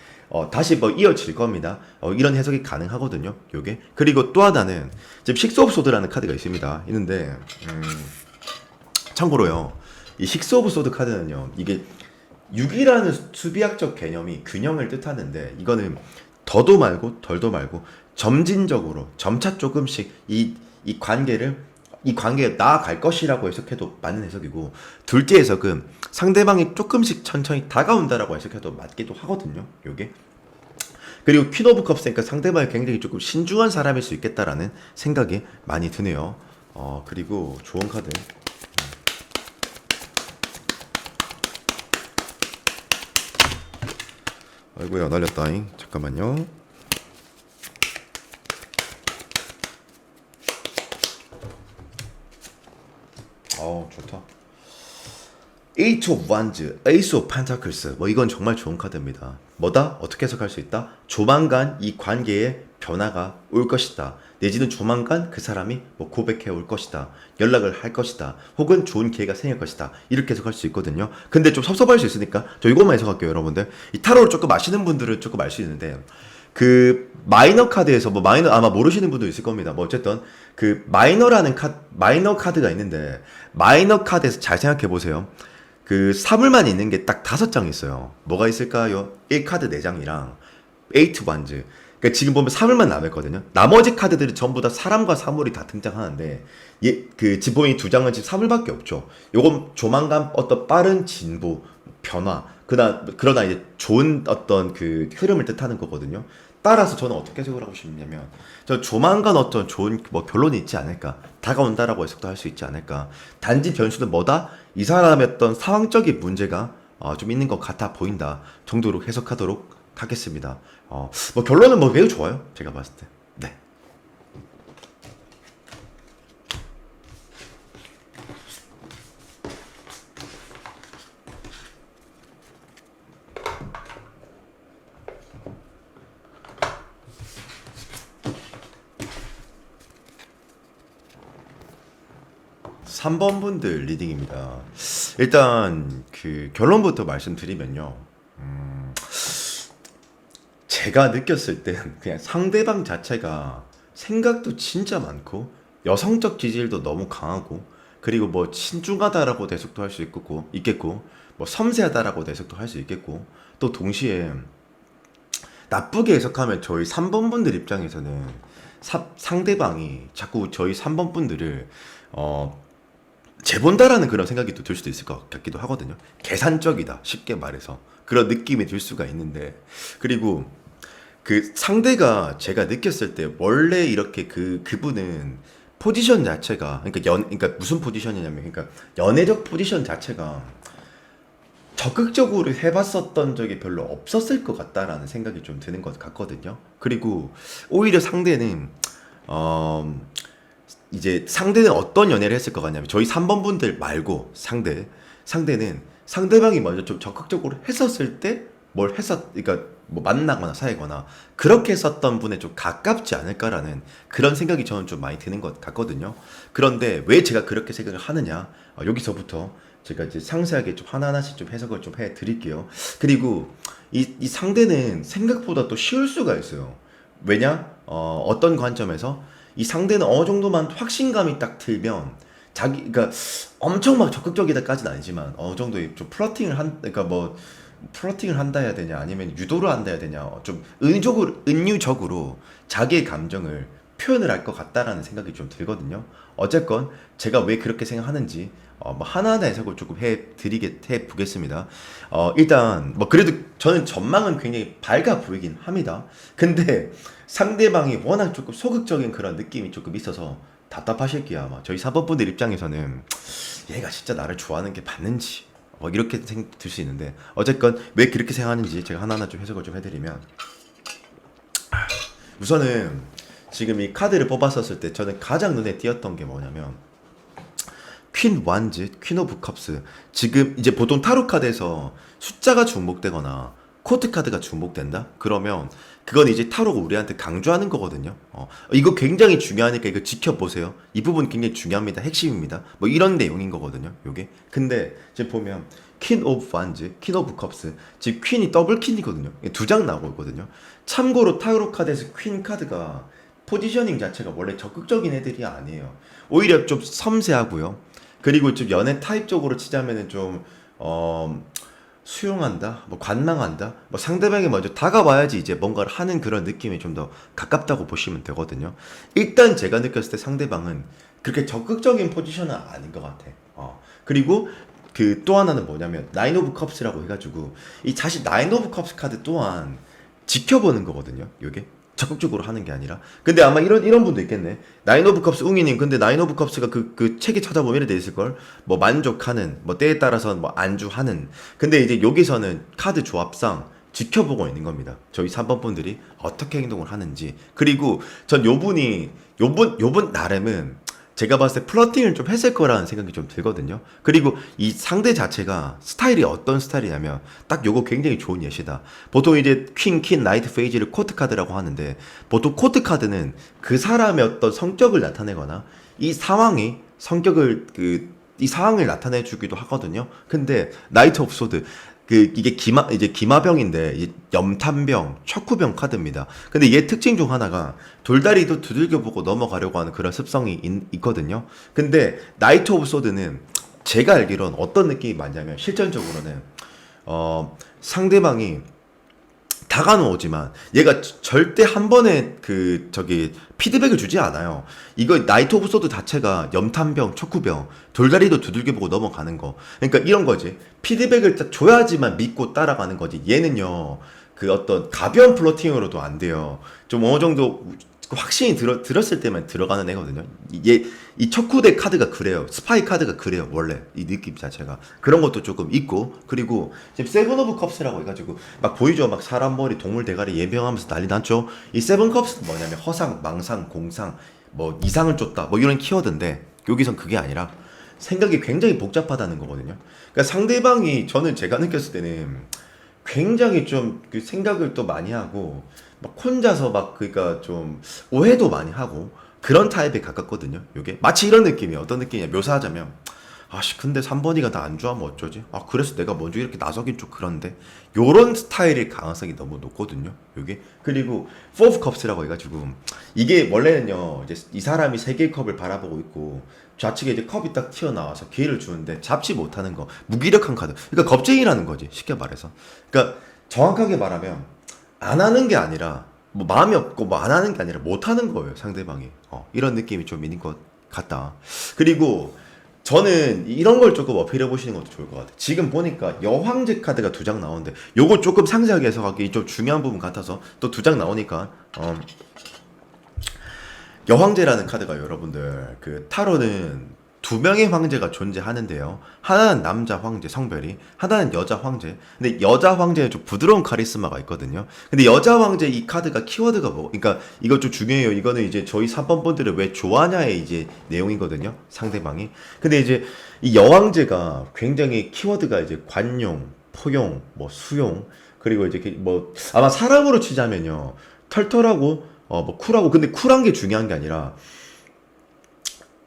다시 뭐 이어질 겁니다. 이런 해석이 가능하거든요. 요게. 그리고 또 하나는 지금 식스 오브 소드라는 카드가 있습니다. 있는데 참고로요. 이 식스 오브 소드 카드는요. 이게 6이라는 수비학적 개념이 균형을 뜻하는데 이거는 더도 말고 덜도 말고 점진적으로 점차 조금씩 이 관계가 나아갈 것이라고 해석해도 맞는 해석이고 둘째 해석은 상대방이 조금씩 천천히 다가온다라고 해석해도 맞기도 하거든요. 요게. 그리고 퀸 오브 컵스니까 상대방이 굉장히 조금 신중한 사람일 수 있겠다라는 생각이 많이 드네요. 그리고 좋은 카드. 아이고야 날렸다잉. 잠깐만요. 좋다. Eight of Wands, Ace of Pentacles. 뭐 이건 정말 좋은 카드입니다. 뭐다? 어떻게 해석할 수 있다? 조만간 이 관계에 변화가 올 것이다. 내지는 조만간 그 사람이 뭐 고백해 올 것이다. 연락을 할 것이다. 혹은 좋은 기회가 생길 것이다. 이렇게 해석할 수 있거든요. 근데 좀 섭섭할 수 있으니까 저 이것만 해석할게요, 여러분들. 이 타로를 조금 아시는 분들은 조금 알 수 있는데 그 마이너 카드에서 뭐 마이너 아마 모르시는 분도 있을 겁니다. 뭐 어쨌든 그 마이너 카드가 있는데 마이너 카드에서 잘 생각해 보세요. 그 사물만 있는 게 딱 5장 있어요. 뭐가 있을까요? 1카드 4장이랑 8 완즈. 그러니까 지금 보면 사물만 남았거든요. 나머지 카드들이 전부 다 사람과 사물이 다 등장하는데 그 지금 보면 이 2장은 지금 사물밖에 없죠. 요건 조만간 어떤 빠른 진보, 변화, 그러나 이제 좋은 어떤 그 흐름을 뜻하는 거거든요. 따라서 저는 어떻게 해석을 하고 싶냐면 저 조만간 어떤 좋은 뭐 결론이 있지 않을까, 다가온다라고 해석도 할 수 있지 않을까. 단지 변수는 뭐다? 이 사람의 어떤 상황적인 문제가 좀 있는 것 같아 보인다 정도로 해석하도록 하겠습니다. 뭐 결론은 뭐 매우 좋아요. 제가 봤을 때. 네. 3번 분들 리딩입니다. 일단 그 결론부터 말씀드리면요. 제가 느꼈을 땐 그냥 상대방 자체가 생각도 진짜 많고 여성적 기질도 너무 강하고 그리고 뭐 신중하다라고 해석도 할 수 있겠고 뭐 섬세하다라고 해석도 할 수 있겠고 또 동시에 나쁘게 해석하면 저희 3번 분들 입장에서는 상대방이 자꾸 저희 3번 분들을 재본다라는 그런 생각이 또 들 수도 있을 것 같기도 하거든요. 계산적이다, 쉽게 말해서 그런 느낌이 들 수가 있는데 그리고 그 상대가 제가 느꼈을 때 원래 이렇게 그분은 포지션 자체가 그러니까 무슨 포지션이냐면 그러니까 연애적 포지션 자체가 적극적으로 해봤었던 적이 별로 없었을 것 같다라는 생각이 좀 드는 것 같거든요. 그리고 오히려 상대는 어 이제 상대는 어떤 연애를 했을 것 같냐면 저희 3번 분들 말고 상대는 상대방이 먼저 좀 적극적으로 했었을 때 뭘 했었 그러니까 뭐 만나거나 사귀거나 그렇게 했었던 분에 좀 가깝지 않을까라는 그런 생각이 저는 좀 많이 드는 것 같거든요. 그런데 왜 제가 그렇게 생각을 하느냐? 여기서부터 제가 이제 상세하게 좀 하나하나씩 좀 해석을 좀 해 드릴게요. 그리고 이 상대는 생각보다 또 쉬울 수가 있어요. 왜냐? 어떤 관점에서 이 상대는 어느 정도만 확신감이 딱 들면 그러니까 엄청 막 적극적이다까지는 아니지만 어느 정도의 좀 그러니까 뭐 플러팅을 한다 해야 되냐 아니면 유도를 한다 해야 되냐 좀 은유적으로 자기의 감정을 표현을 할 것 같다라는 생각이 좀 들거든요. 어쨌건 제가 왜 그렇게 생각하는지 뭐 하나하나 해석을 조금 해 보겠습니다. 일단 뭐 그래도 저는 전망은 굉장히 밝아 보이긴 합니다. 근데 상대방이 워낙 조금 소극적인 그런 느낌이 조금 있어서 답답하실게요 아마. 저희 사법분들 입장에서는 얘가 진짜 나를 좋아하는 게 맞는지 이렇게 생각 들 수 있는데 어쨌건 왜 그렇게 생각하는지 제가 하나하나 좀 해석을 좀 해드리면 우선은 지금 이 카드를 뽑았었을 때 저는 가장 눈에 띄었던 게 뭐냐면 퀸 완즈, 퀸 오브 컵스. 지금 이제 보통 타로 카드에서 숫자가 중복되거나 코트 카드가 중복된다? 그러면 그건 이제 타로가 우리한테 강조하는 거거든요. 이거 굉장히 중요하니까 이거 지켜보세요. 이 부분 굉장히 중요합니다. 핵심입니다. 뭐 이런 내용인 거거든요. 요게. 근데 지금 보면 퀸 오브 완즈, 퀸 오브 컵스. 지금 퀸이 더블 퀸이거든요. 두 장 나오고 있거든요. 참고로 타로 카드에서 퀸 카드가 포지셔닝 자체가 원래 적극적인 애들이 아니에요. 오히려 좀 섬세하고요. 그리고 좀 연애 타입적으로 치자면은 좀 수용한다, 뭐 관망한다, 뭐 상대방이 먼저 다가와야지 이제 뭔가를 하는 그런 느낌이 좀 더 가깝다고 보시면 되거든요. 일단 제가 느꼈을 때 상대방은 그렇게 적극적인 포지션은 아닌 것 같아. 그리고 그 또 하나는 뭐냐면 나인 오브 컵스라고 해가지고 이 사실 나인 오브 컵스 카드 또한 지켜보는 거거든요. 요게 적극적으로 하는 게 아니라. 근데 아마 이런 분도 있겠네. 나인 오브 컵스 웅이님, 근데 나인 오브 컵스가 그 책에 찾아보면 이렇게 돼 있을걸? 뭐 만족하는, 뭐 때에 따라서는 뭐 안주하는. 근데 이제 여기서는 카드 조합상 지켜보고 있는 겁니다. 저희 3번 분들이 어떻게 행동을 하는지. 그리고 전 요분 나름은 제가 봤을 때 플러팅을 좀 했을 거라는 생각이 좀 들거든요. 그리고 이 상대 자체가 스타일이 어떤 스타일이냐면 딱 요거 굉장히 좋은 예시다. 보통 이제 퀸, 나이트, 페이지를 코트 카드라고 하는데 보통 코트 카드는 그 사람의 어떤 성격을 나타내거나 이 상황이 성격을 이 상황을 나타내 주기도 하거든요. 근데 나이트 오브 소드 이게 기마병인데 이제 염탐병, 척후병 카드입니다. 근데 얘 특징 중 하나가 돌다리도 두들겨 보고 넘어가려고 하는 그런 습성이 있거든요. 근데 나이트 오브 소드는 제가 알기로는 어떤 느낌이 많냐면 실전적으로는 상대방이 다가는 오지만 얘가 절대 한 번에 피드백을 주지 않아요. 이거 나이트 오브 소드 자체가 염탐병, 척후병, 돌다리도 두들겨보고 넘어가는 거. 그러니까 이런 거지. 피드백을 딱 줘야지만 믿고 따라가는 거지. 얘는요, 그 어떤 가벼운 플러팅으로도 안 돼요. 좀 어느 정도 확신이 들었을 때만 들어가는 애거든요. 이 척후대 카드가 그래요. 스파이 카드가 그래요. 원래 이 느낌 자체가 그런 것도 조금 있고. 그리고 지금 세븐 오브 컵스라고 해가지고 막 보이죠. 막 사람 머리, 동물 대가리 예병하면서 난리 났죠. 이 세븐 컵스는 뭐냐면 허상, 망상, 공상, 뭐 이상을 쫓다, 뭐 이런 키워드인데 여기선 그게 아니라 생각이 굉장히 복잡하다는 거거든요. 그러니까 상대방이 저는 제가 느꼈을 때는 굉장히 좀 그 생각을 또 많이 하고 막 혼자서 막 그러니까 좀 오해도 많이 하고 그런 타입에 가깝거든요. 요게 마치 이런 느낌이에요. 어떤 느낌이냐 묘사하자면 아씨 근데 3번이가 나 안 좋아하면 어쩌지? 아 그래서 내가 먼저 이렇게 나서긴 좀 그런데 요런 스타일의 가능성이 너무 높거든요. 요게 그리고 4 of cups라고 해가지고 이게 원래는요 이제 이 사람이 세 개의 컵을 바라보고 있고 좌측에 이제 컵이 딱 튀어나와서 기회를 주는데 잡지 못하는 거 무기력한 카드. 그러니까 겁쟁이라는 거지 쉽게 말해서. 그러니까 정확하게 말하면 안 하는 게 아니라 뭐 마음이 없고 뭐 안 하는 게 아니라 못 하는 거예요 상대방이. 이런 느낌이 좀 있는 것 같다. 그리고 저는 이런 걸 조금 어필해 보시는 것도 좋을 것 같아요. 지금 보니까 여황제 카드가 두 장 나오는데 요거 조금 상세하게 해석하기 좀 중요한 부분 같아서 또 두 장 나오니까 여황제라는 카드가 여러분들 그 타로는 두 명의 황제가 존재하는데요. 하나는 남자 황제 성별이, 하나는 여자 황제. 근데 여자 황제는 좀 부드러운 카리스마가 있거든요. 근데 여자 황제 이 카드가 키워드가 뭐, 그러니까 이거 좀 중요해요. 이거는 이제 저희 3번 분들을 왜 좋아하냐의 이제 내용이거든요. 상대방이. 근데 이제 이 여황제가 굉장히 키워드가 이제 관용, 포용, 뭐 수용, 그리고 이제 뭐 아마 사람으로 치자면요. 털털하고 뭐 쿨하고, 근데 쿨한 게 중요한 게 아니라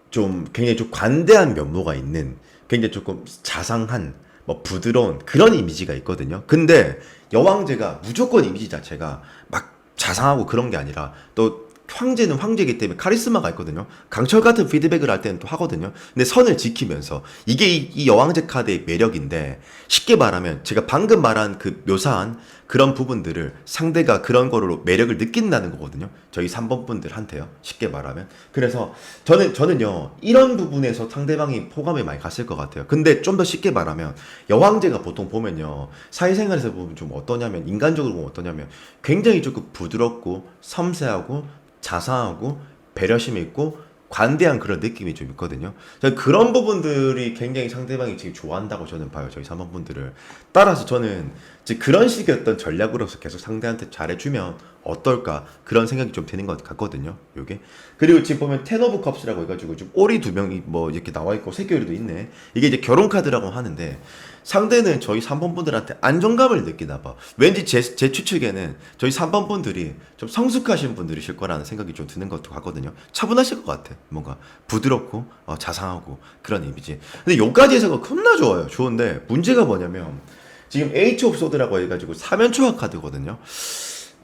좀 굉장히 좀 관대한 면모가 있는, 굉장히 조금 자상한 뭐 부드러운 그런 이미지가 있거든요. 근데 여왕제가 무조건 이미지 자체가 막 자상하고 그런 게 아니라, 또 황제는 황제이기 때문에 카리스마가 있거든요. 강철 같은 피드백을 할 때는 또 하거든요. 근데 선을 지키면서 이게 이 여왕제 카드의 매력인데, 쉽게 말하면 제가 방금 말한 그 묘사한 그런 부분들을 상대가 그런 거로 매력을 느낀다는 거거든요. 저희 3번 분들한테요. 쉽게 말하면. 그래서 저는요, 이런 부분에서 상대방이 호감이 많이 갔을 것 같아요. 근데 좀 더 쉽게 말하면 여왕제가 보통 보면요, 사회생활에서 보면 좀 어떠냐면, 인간적으로 보면 어떠냐면 굉장히 조금 부드럽고 섬세하고 자상하고 배려심 있고 관대한 그런 느낌이 좀 있거든요. 저는 그런 부분들이 굉장히 상대방이 지금 좋아한다고 저는 봐요. 저희 3번 분들을. 따라서 저는 이제 그런 식의 어떤 전략으로서 계속 상대한테 잘해주면 어떨까, 그런 생각이 좀 드는 것 같거든요. 요게. 그리고 지금 보면 텐 오브 컵스라고 해가지고 좀 오리 두 명이 뭐 이렇게 나와 있고 새끼 오리도 있네. 이게 이제 결혼 카드라고 하는데, 상대는 저희 3번 분들한테 안정감을 느끼나 봐. 왠지 제 추측에는 저희 3번 분들이 좀 성숙하신 분들이실 거라는 생각이 좀 드는 것도 같거든요. 차분하실 것 같아. 뭔가 부드럽고 자상하고 그런 이미지. 근데 여기까지 해서가 겁나 좋아요. 좋은데 문제가 뭐냐면, 지금 H 오브 소드라고 해가지고 사면초학 카드거든요.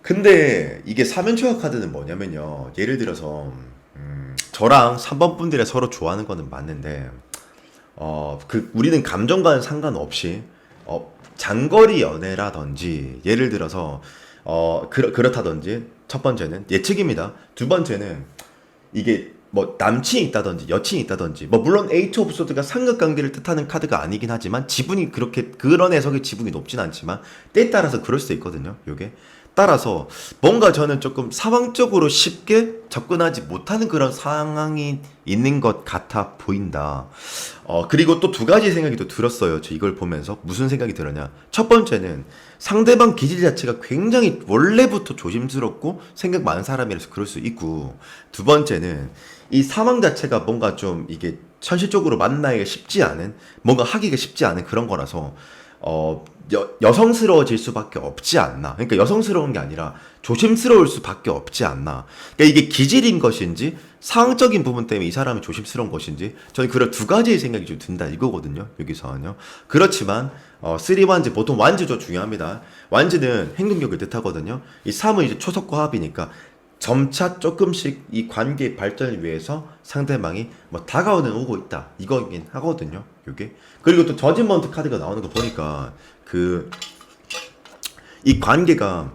근데 이게 사면초학 카드는 뭐냐면요, 예를 들어서 저랑 3번 분들이 서로 좋아하는 거는 맞는데, 우리는 감정과는 상관없이, 장거리 연애라든지, 예를 들어서, 그렇다든지, 첫 번째는 예측입니다. 두 번째는, 이게, 뭐, 남친이 있다든지, 여친이 있다든지, 뭐, 물론 에이트 오브 소드가 삼각관계를 뜻하는 카드가 아니긴 하지만, 지분이 그렇게, 그런 해석의 지분이 높진 않지만, 때에 따라서 그럴 수도 있거든요, 요게. 따라서 뭔가 저는 조금 상황적으로 쉽게 접근하지 못하는 그런 상황이 있는 것 같아 보인다. 그리고 또 두 가지 생각이 또 들었어요. 저 이걸 보면서 무슨 생각이 들었냐. 첫 번째는 상대방 기질 자체가 굉장히 원래부터 조심스럽고 생각 많은 사람이라서 그럴 수 있고, 두 번째는 이 상황 자체가 뭔가 좀 이게 현실적으로 만나기가 쉽지 않은, 뭔가 하기가 쉽지 않은 그런 거라서 여성스러워질 수밖에 없지 않나. 그러니까 여성스러운 게 아니라 조심스러울 수밖에 없지 않나. 그러니까 이게 기질인 것인지 상황적인 부분 때문에 이 사람이 조심스러운 것인지, 저는 그런 두 가지의 생각이 좀 든다 이거거든요. 여기서는요. 그렇지만 3완즈, 보통 완즈도 중요합니다. 완즈는 행동력을 뜻하거든요. 이 3은 이제 초석과 합이니까 점차 조금씩 이 관계 발전을 위해서 상대방이 뭐 다가오는 오고 있다 이거긴 하거든요. 요게. 그리고 또 저지먼트 카드가 나오는 거 보니까 이 관계가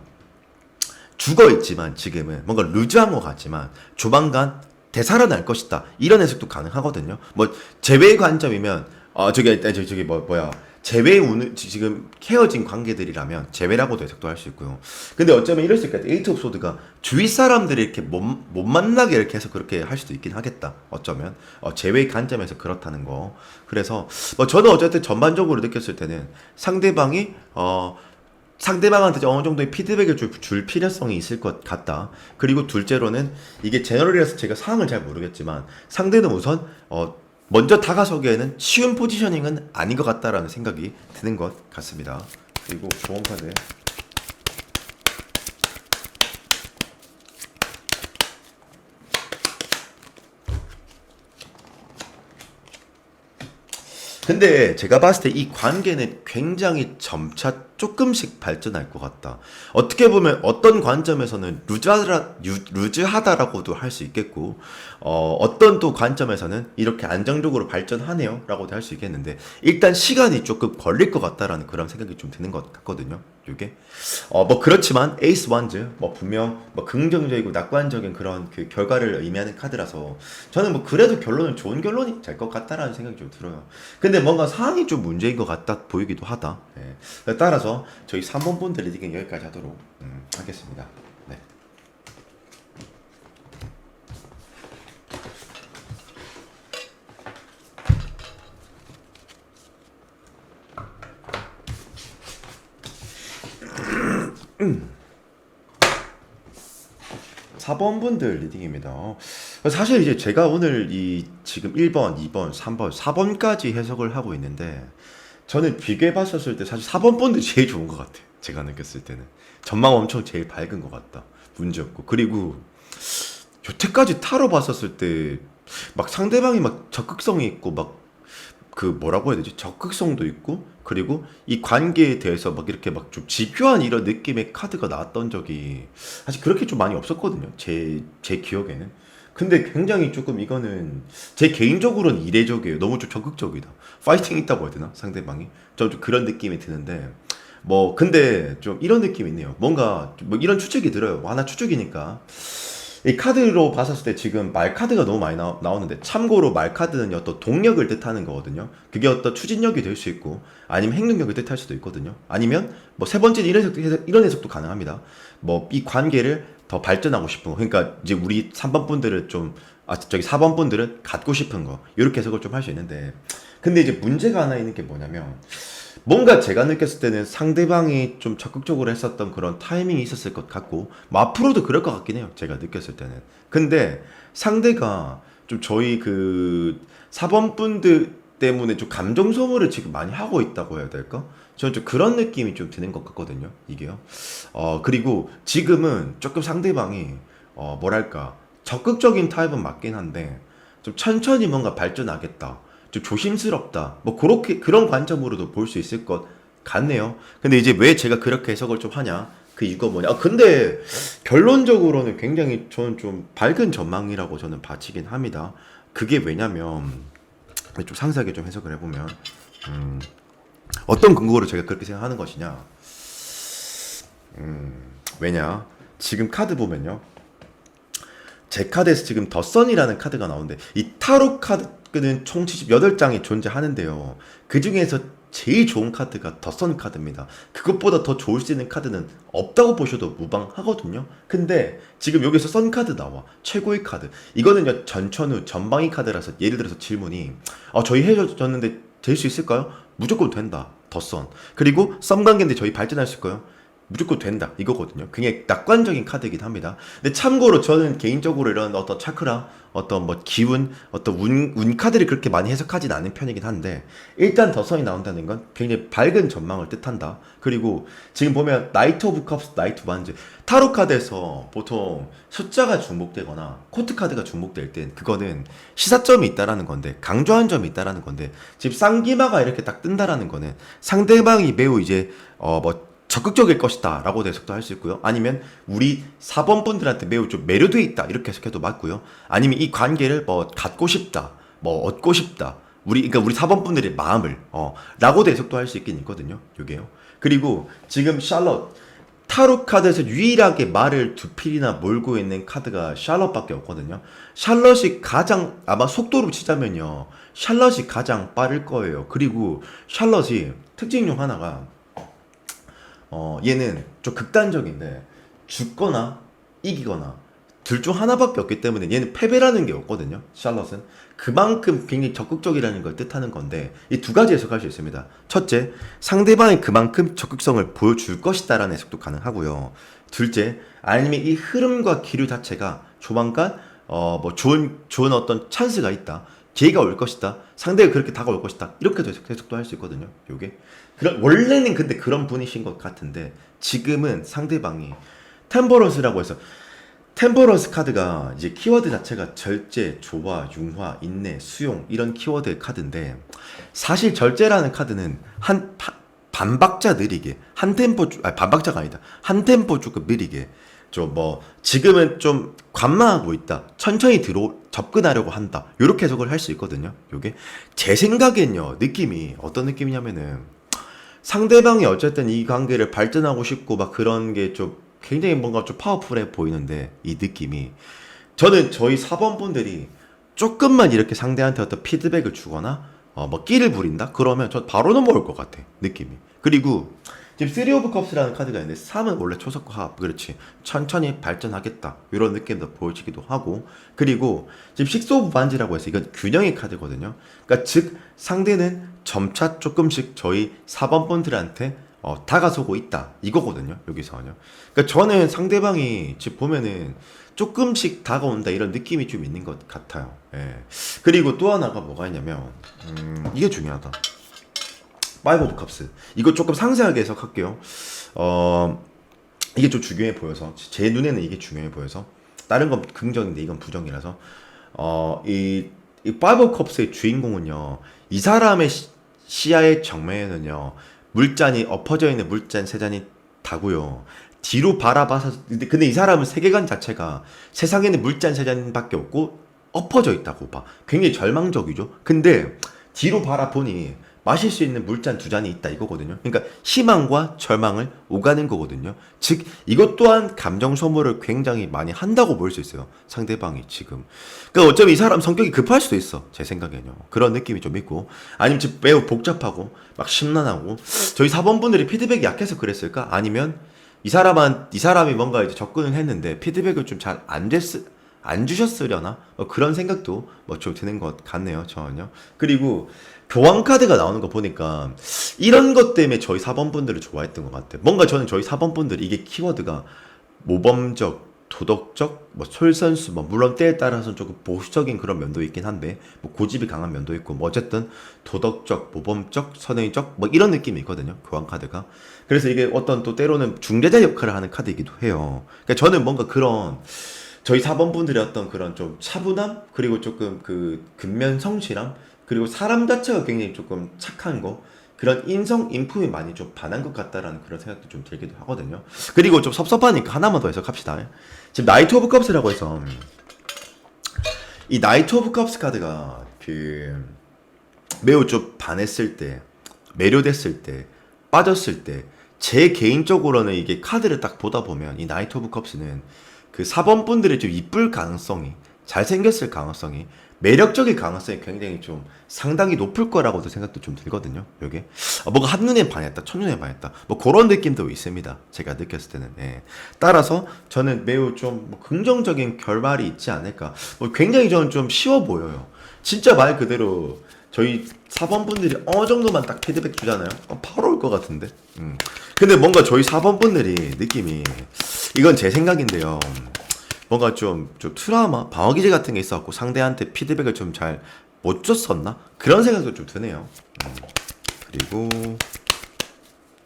죽어 있지만 지금은 뭔가 루즈한 것 같지만 조만간 되살아날 것이다, 이런 해석도 가능하거든요. 뭐 제외 관점이면 저기 뭐야, 재회 우는 지금 헤어진 관계들이라면 재회라고도 해석도 할 수 있고요. 근데 어쩌면 이럴 수 있겠다. 에이트 오브 소드가 주위 사람들이 이렇게 못 만나게 이렇게 해서 그렇게 할 수도 있긴 하겠다. 어쩌면 재회 관점에서 그렇다는 거. 그래서 뭐 저는 어쨌든 전반적으로 느꼈을 때는 상대방한테 어느 정도의 피드백을 줄 필요성이 있을 것 같다. 그리고 둘째로는 이게 제너럴이라서 제가 상황을 잘 모르겠지만, 상대는 우선 먼저 다가서기에는 쉬운 포지셔닝은 아닌 것 같다라는 생각이 드는 것 같습니다. 그리고 좋은 카드. 근데 제가 봤을 때 이 관계는 굉장히 점차 조금씩 발전할 것 같다. 어떻게 보면 어떤 관점에서는 루즈하다라고도 할 수 있겠고, 어떤 또 관점에서는 이렇게 안정적으로 발전하네요 라고도 할 수 있겠는데, 일단 시간이 조금 걸릴 것 같다라는 그런 생각이 좀 드는 것 같거든요. 이게 뭐 그렇지만 에이스 원즈 뭐 분명 뭐 긍정적이고 낙관적인 그런 그 결과를 의미하는 카드라서, 저는 뭐 그래도 결론은 좋은 결론이 될 것 같다라는 생각이 좀 들어요. 근데 뭔가 상황이 좀 문제인 것 같다 보이기도 하다. 예. 따라서 저희 3번 분들 리딩 여기까지 하도록 하겠습니다. 네. 4번 분들 리딩입니다. 사실 이제 제가 오늘 이 지금 1번, 2번, 3번, 4번까지 해석을 하고 있는데 저는 비교해 봤었을 때 사실 4번 분들이 제일 좋은 것 같아요. 제가 느꼈을 때는. 전망 엄청 제일 밝은 것 같다. 문제 없고. 그리고 여태까지 타로 봤었을 때 막 상대방이 막 적극성이 있고 막 그 뭐라고 해야 되지? 적극성도 있고 그리고 이 관계에 대해서 막 이렇게 막 좀 집요한 이런 느낌의 카드가 나왔던 적이 사실 그렇게 좀 많이 없었거든요. 제 기억에는. 근데 굉장히 조금 이거는 제 개인적으로는 이례적이에요. 너무 좀 적극적이다. 파이팅 있다고 해야 되나? 상대방이. 좀 그런 느낌이 드는데 뭐 근데 좀 이런 느낌이 있네요. 뭔가 뭐 이런 추측이 들어요. 뭐 하나 추측이니까. 이 카드로 봤었을 때 지금 말 카드가 너무 많이 나오는데 참고로 말 카드는 어떤 동력을 뜻하는 거거든요. 그게 어떤 추진력이 될 수 있고 아니면 행동력을 뜻할 수도 있거든요. 아니면 뭐 세 번째 이런 해석도 가능합니다. 뭐 이 관계를 더 발전하고 싶은 거. 그러니까 이제 우리 3번 분들은 좀 저기 4번 분들은 갖고 싶은 거. 이렇게 해석을 좀 할 수 있는데 근데 이제 문제가 하나 있는 게 뭐냐면 뭔가 제가 느꼈을 때는 상대방이 좀 적극적으로 했었던 그런 타이밍이 있었을 것 같고, 뭐 앞으로도 그럴 것 같긴 해요. 제가 느꼈을 때는. 근데 상대가 좀 저희 그 사범분들 때문에 좀 감정 소모를 지금 많이 하고 있다고 해야 될까? 저는 좀 그런 느낌이 좀 드는 것 같거든요. 이게요. 그리고 지금은 조금 상대방이, 뭐랄까, 적극적인 타입은 맞긴 한데, 좀 천천히 뭔가 발전하겠다. 좀 조심스럽다. 뭐 그렇게 그런 관점으로도 볼 수 있을 것 같네요. 근데 이제 왜 제가 그렇게 해석을 좀 하냐? 그 이유가 뭐냐? 근데 결론적으로는 굉장히 저는 좀 밝은 전망이라고 저는 봐지긴 합니다. 그게 왜냐면 좀 상세하게 좀 해석을 해보면 어떤 근거로 제가 그렇게 생각하는 것이냐? 왜냐? 지금 카드 보면요. 제 카드에서 지금 더 선이라는 카드가 나오는데 이 타로 카드는 총 78장이 존재하는데요. 그 중에서 제일 좋은 카드가 더 선 카드입니다. 그것보다 더 좋을 수 있는 카드는 없다고 보셔도 무방하거든요. 근데 지금 여기서 선 카드 나와. 최고의 카드. 이거는요 전천후 전방위 카드라서 예를 들어서 질문이 저희 헤어졌는데 될 수 있을까요? 무조건 된다. 더 선. 그리고 썸 관계인데 저희 발전할 수 있을까요? 무조건 된다 이거거든요. 굉장히 낙관적인 카드이긴 합니다. 근데 참고로 저는 개인적으로 이런 어떤 차크라, 어떤 뭐 기운, 어떤 운 카드를 그렇게 많이 해석하진 않은 편이긴 한데 일단 더선이 나온다는 건 굉장히 밝은 전망을 뜻한다. 그리고 지금 보면 나이트 오브 컵스, 나이트 완즈 타로 카드에서 보통 숫자가 중복되거나 코트 카드가 중복될 땐 그거는 시사점이 있다라는 건데 강조한 점이 있다라는 건데 지금 쌍기마가 이렇게 딱 뜬다라는 거는 상대방이 매우 이제 뭐 적극적일 것이다 라고 해석도 할 수 있고요. 아니면 우리 4번 분들한테 매우 좀 매료돼 있다 이렇게 해석해도 맞고요. 아니면 이 관계를 뭐 갖고 싶다, 뭐 얻고 싶다. 그러니까 우리 4번 분들의 마음을 라고도 해석도 할 수 있긴 있거든요. 요게요. 그리고 지금 샬럿 타로 카드에서 유일하게 말을 두 필이나 몰고 있는 카드가 샬럿밖에 없거든요. 샬럿이 가장 아마 속도로 치자면요. 샬럿이 가장 빠를 거예요. 그리고 샬럿이 특징 중 하나가 얘는 좀 극단적인데 죽거나 이기거나 둘 중 하나밖에 없기 때문에 얘는 패배라는 게 없거든요. 샬럿은 그만큼 굉장히 적극적이라는 걸 뜻하는 건데 이 두 가지 해석할 수 있습니다. 첫째, 상대방이 그만큼 적극성을 보여줄 것이다라는 해석도 가능하고요. 둘째, 아니면 이 흐름과 기류 자체가 조만간 뭐 좋은 어떤 찬스가 있다. 기회가 올 것이다. 상대가 그렇게 다가올 것이다. 이렇게도 해석도 할 수 있거든요. 요게. 원래는 근데 그런 분이신 것 같은데 지금은 상대방이 템버런스라고 해서 템버런스 카드가 이제 키워드 자체가 절제, 조화, 융화, 인내, 수용 이런 키워드의 카드인데 사실 절제라는 카드는 반박자 느리게 한 템포 반박자가 아니다. 한 템포 조금 느리게 좀 뭐 지금은 좀 관망하고 있다. 천천히 접근하려고 한다. 요렇게 해석을 할 수 있거든요. 요게 제 생각엔요. 느낌이 어떤 느낌이냐면은 상대방이 어쨌든 이 관계를 발전하고 싶고 막 그런 게 좀 굉장히 뭔가 좀 파워풀해 보이는데 이 느낌이 저는 저희 사범분들이 조금만 이렇게 상대한테 어떤 피드백을 주거나 뭐 끼를 부린다? 그러면 저 바로 넘어올 것 같아 느낌이. 그리고 지금 3 오브 컵스라는 카드가 있는데 3은 원래 초석과 합 그렇지 천천히 발전하겠다 이런 느낌도 보여지기도 하고 그리고 지금 6 오브 반지라고 해서 이건 균형의 카드거든요. 그러니까 즉 상대는 점차 조금씩 저희 4번 분들한테 다가서고 있다 이거거든요 여기서는요. 그러니까 저는 상대방이 지금 보면은 조금씩 다가온다 이런 느낌이 좀 있는 것 같아요. 예. 그리고 또 하나가 뭐가 있냐면 이게 중요하다. 파이브 오브 컵스 이거 조금 상세하게 해석할게요. 이게 좀 중요해 보여서 제 눈에는 이게 중요해 보여서 다른 건 긍정인데 이건 부정이라서 이 파이브 오브 컵스의 주인공은요 이 사람의 시야의 정면에는요 물잔이 엎어져 있는 물잔 세 잔이 다고요. 뒤로 바라봐서 근데 이 사람은 세계관 자체가 세상에는 물잔 세 잔밖에 없고 엎어져 있다고 봐. 굉장히 절망적이죠. 근데 뒤로 바라보니 마실 수 있는 물잔 두 잔이 있다 이거거든요. 그러니까 희망과 절망을 오가는 거거든요. 즉 이것 또한 감정 소모를 굉장히 많이 한다고 볼 수 있어요. 상대방이 지금. 그러니까 어쩌면 이 사람 성격이 급할 수도 있어. 제 생각에는요. 그런 느낌이 좀 있고 아니면 지금 매우 복잡하고 막 심란하고 저희 4번 분들이 피드백이 약해서 그랬을까? 아니면 이 사람이 뭔가 이제 접근을 했는데 피드백을 좀 잘 안 주셨으려나? 그런 생각도 뭐 좀 드는 것 같네요, 저는요. 그리고 교환 카드가 나오는 거 보니까 이런 것 때문에 저희 4번 분들을 좋아했던 것 같아요. 뭔가 저는 저희 4번 분들이 이게 키워드가 모범적, 도덕적, 뭐 솔선수, 뭐 물론 때에 따라서는 조금 보수적인 그런 면도 있긴 한데 뭐 고집이 강한 면도 있고 뭐 어쨌든 도덕적, 모범적, 선행적 뭐 이런 느낌이 있거든요. 교환 카드가. 그래서 이게 어떤 또 때로는 중재자 역할을 하는 카드이기도 해요. 그러니까 저는 뭔가 그런 저희 4번 분들의 어떤 그런 좀 차분함 그리고 조금 그 근면 성실함 그리고 사람 자체가 굉장히 조금 착한 거 그런 인성 인품이 많이 좀 반한 것 같다라는 그런 생각도 좀 들기도 하거든요. 그리고 좀 섭섭하니까 하나만 더 해석합시다. 지금 나이트 오브 컵스라고 해서 이 나이트 오브 컵스 카드가 그 매우 좀 반했을 때 매료됐을 때 빠졌을 때 제 개인적으로는 이게 카드를 딱 보다 보면 이 나이트 오브 컵스는 그 4번 분들이 좀 이쁠 가능성이 잘생겼을 가능성이 매력적인 가능성이 굉장히 좀 상당히 높을 거라고도 생각도 좀 들거든요. 요게 뭔가 한눈에 반했다 첫눈에 반했다 뭐 그런 느낌도 있습니다. 제가 느꼈을 때는. 예. 따라서 저는 매우 좀뭐 긍정적인 결말이 있지 않을까. 뭐 굉장히 저는 좀 쉬워 보여요. 진짜 말 그대로 저희 4번 분들이 어느 정도만 딱 피드백 주잖아요. 바로 올 것 같은데. 근데 뭔가 저희 4번 분들이 느낌이 이건 제 생각인데요. 뭔가 좀 트라우마, 방어기제 같은 게 있어갖고 상대한테 피드백을 좀 잘 못 줬었나? 그런 생각도 좀 드네요. 그리고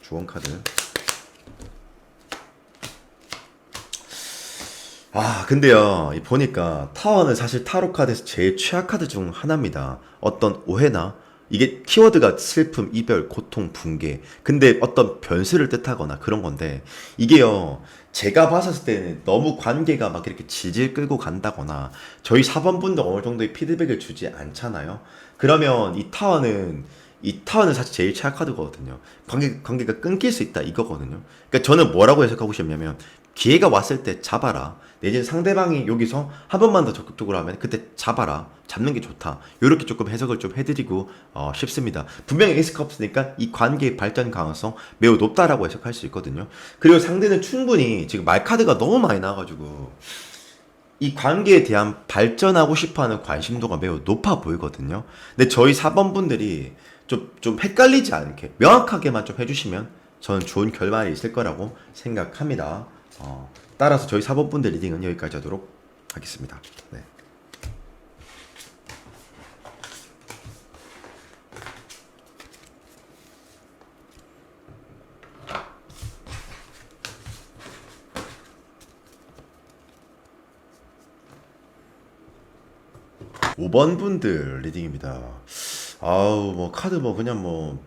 주원 카드. 근데요, 보니까 타워는 사실 타로 카드에서 제일 최악 카드 중 하나입니다. 어떤 오해나 이게 키워드가 슬픔, 이별, 고통, 붕괴. 근데 어떤 변수를 뜻하거나 그런 건데 이게요. 제가 봤을 때는 너무 관계가 막 이렇게 질질 끌고 간다거나 저희 4번 분도 어느 정도의 피드백을 주지 않잖아요. 그러면 이 타워는 사실 제일 최악 카드거든요. 관계가 끊길 수 있다 이거거든요. 그러니까 저는 뭐라고 해석하고 싶냐면 기회가 왔을 때 잡아라. 내지는 상대방이 여기서 한 번만 더 적극적으로 하면 그때 잡아라. 잡는 게 좋다. 요렇게 조금 해석을 좀 해드리고 싶습니다. 분명히 에이스컵스니까 이 관계의 발전 가능성 매우 높다라고 해석할 수 있거든요. 그리고 상대는 충분히 지금 말카드가 너무 많이 나와가지고 이 관계에 대한 발전하고 싶어하는 관심도가 매우 높아 보이거든요. 근데 저희 4번 분들이 좀 헷갈리지 않게 명확하게만 좀 해주시면 저는 좋은 결말이 있을 거라고 생각합니다. 따라서 저희 4번 분들 리딩은 여기까지 하도록 하겠습니다. 네. 5번 분들 리딩입니다. 뭐 카드 뭐 그냥 뭐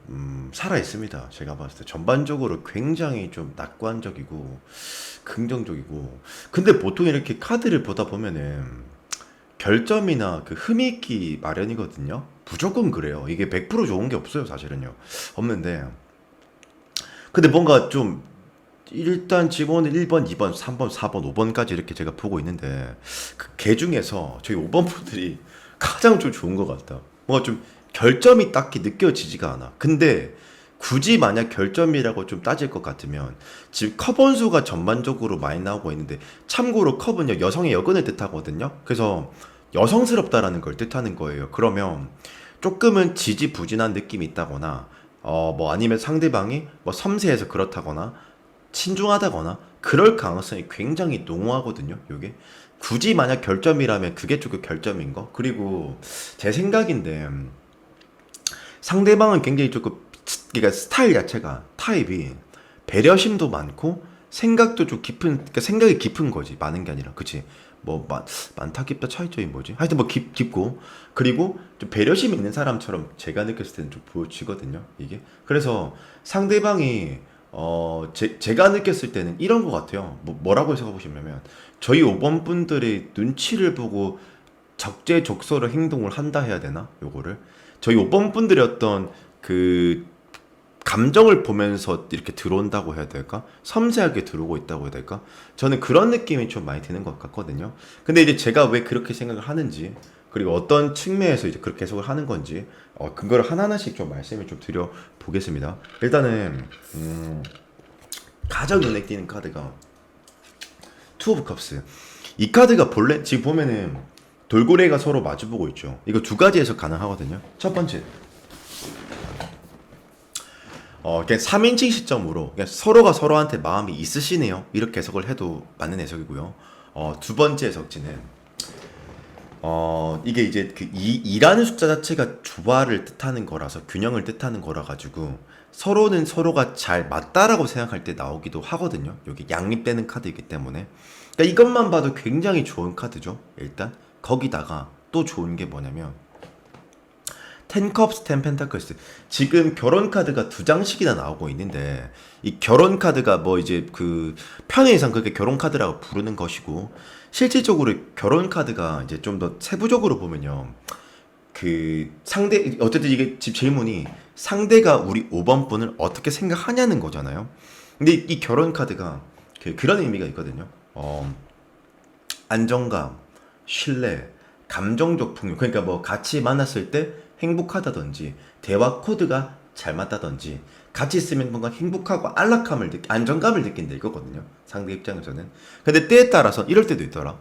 살아 있습니다. 제가 봤을 때 전반적으로 굉장히 좀 낙관적이고 긍정적이고 근데 보통 이렇게 카드를 보다 보면은 결점이나 그 흠이 있기 마련이거든요. 무조건 그래요. 이게 100% 좋은 게 없어요, 사실은요. 없는데 근데 뭔가 좀 일단 지금은 1번, 2번, 3번, 4번, 5번까지 이렇게 제가 보고 있는데 그 개 중에서 저희 5번 분들이 가장 좀 좋은 것 같다. 뭔가 좀 결점이 딱히 느껴지지가 않아. 근데 굳이 만약 결점이라고 좀 따질 것 같으면 지금 컵 원수가 전반적으로 많이 나오고 있는데 참고로 컵은요 여성의 여근을 뜻하거든요. 그래서 여성스럽다라는 걸 뜻하는 거예요. 그러면 조금은 지지부진한 느낌이 있다거나 뭐 아니면 상대방이 뭐 섬세해서 그렇다거나 친중하다거나 그럴 가능성이 굉장히 농후하거든요. 요게 굳이 만약 결점이라면 그게 조금 결점인 거. 그리고 제 생각인데 상대방은 굉장히 조금 그러니까 스타일 자체가 타입이 배려심도 많고 생각도 좀 깊은 그러니까 생각이 깊은 거지 많은 게 아니라 그치 뭐 많다 깊다 차이점이 뭐지 하여튼 뭐 깊고 그리고 좀 배려심 있는 사람처럼 제가 느꼈을 때는 좀 보여지거든요 이게 그래서 상대방이 제가 느꼈을 때는 이런 것 같아요 뭐라고 생각해 보시냐면 저희 5번 분들의 눈치를 보고 적재적소로 행동을 한다 해야 되나 요거를 저희 5번 분들의 어떤 그 감정을 보면서 이렇게 들어온다고 해야 될까? 섬세하게 들어오고 있다고 해야 될까? 저는 그런 느낌이 좀 많이 드는 것 같거든요. 근데 이제 제가 왜 그렇게 생각을 하는지, 그리고 어떤 측면에서 이제 그렇게 해석을 하는 건지, 그거를 하나하나씩 좀 말씀을 좀 드려 보겠습니다. 일단은, 가장 눈에 띄는 카드가 투 오브 컵스. 이 카드가 본래, 지금 보면은 돌고래가 서로 마주보고 있죠. 이거 두 가지 해석 가능하거든요. 첫 번째, 그냥 3인칭 시점으로 그냥 서로가 서로한테 마음이 있으시네요. 이렇게 해석을 해도 맞는 해석이고요. 두 번째 해석지는 이게 이제 그 이라는 숫자 자체가 조화를 뜻하는 거라서 균형을 뜻하는 거라 가지고 서로는 서로가 잘 맞다라고 생각할 때 나오기도 하거든요. 여기 양립되는 카드이기 때문에. 그러니까 이것만 봐도 굉장히 좋은 카드죠. 일단 거기다가 또 좋은 게 뭐냐면 텐 컵스, 텐 펜타클스. 지금 결혼 카드가 두 장씩이나 나오고 있는데 이 결혼 카드가 뭐 이제 그 편의상 그렇게 결혼 카드라고 부르는 것이고 실질적으로 결혼 카드가 이제 좀 더 세부적으로 보면요. 그 상대 어쨌든 이게 집 질문이 상대가 우리 5번 분을 어떻게 생각하냐는 거잖아요. 근데 이 결혼 카드가 그런 의미가 있거든요. 안정감, 신뢰, 감정적 풍요. 그러니까 뭐 같이 만났을 때 행복하다든지 대화 코드가 잘 맞다든지 같이 있으면 뭔가 행복하고 안정감을 느낀다 이거거든요. 상대 입장에서는. 근데 때에 따라서 이럴 때도 있더라.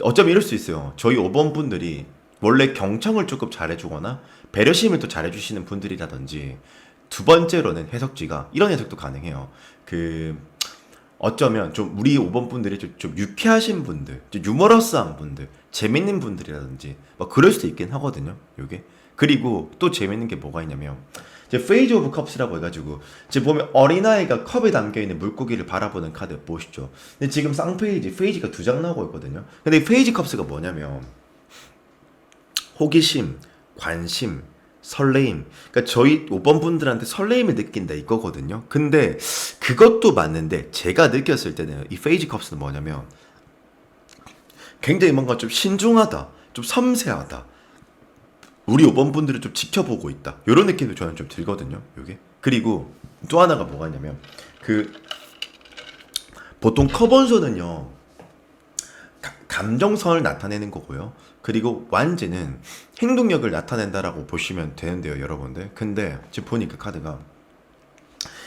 어쩌면 이럴 수 있어요. 저희 5번 분들이 원래 경청을 조금 잘해주거나 배려심을 또 잘해주시는 분들이라든지 두 번째로는 해석지가 이런 해석도 가능해요. 어쩌면 좀 우리 5번 분들이 좀 유쾌하신 분들, 좀 유머러스한 분들, 재밌는 분들이라든지 뭐 그럴 수도 있긴 하거든요. 요게. 그리고 또 재밌는 게 뭐가 있냐면 이제 페이지 오브 컵스라고 해가지고 지금 보면 어린아이가 컵에 담겨있는 물고기를 바라보는 카드 보시죠. 근데 지금 쌍페이지, 페이지가 두 장 나오고 있거든요. 근데 이 페이지 컵스가 뭐냐면 호기심, 관심, 설레임. 그러니까 저희 5번 분들한테 설레임을 느낀다 이거거든요. 근데 그것도 맞는데 제가 느꼈을 때는 이 페이지 컵스는 뭐냐면 굉장히 뭔가 좀 신중하다, 좀 섬세하다. 우리 5번 분들을 좀 지켜보고 있다. 이런 느낌도 저는 좀 들거든요. 요게. 그리고 또 하나가 뭐가 있냐면 보통 커번소는요. 감정선을 나타내는 거고요. 그리고 완제는 행동력을 나타낸다라고 보시면 되는데요, 여러분들. 근데 지금 보니까 카드가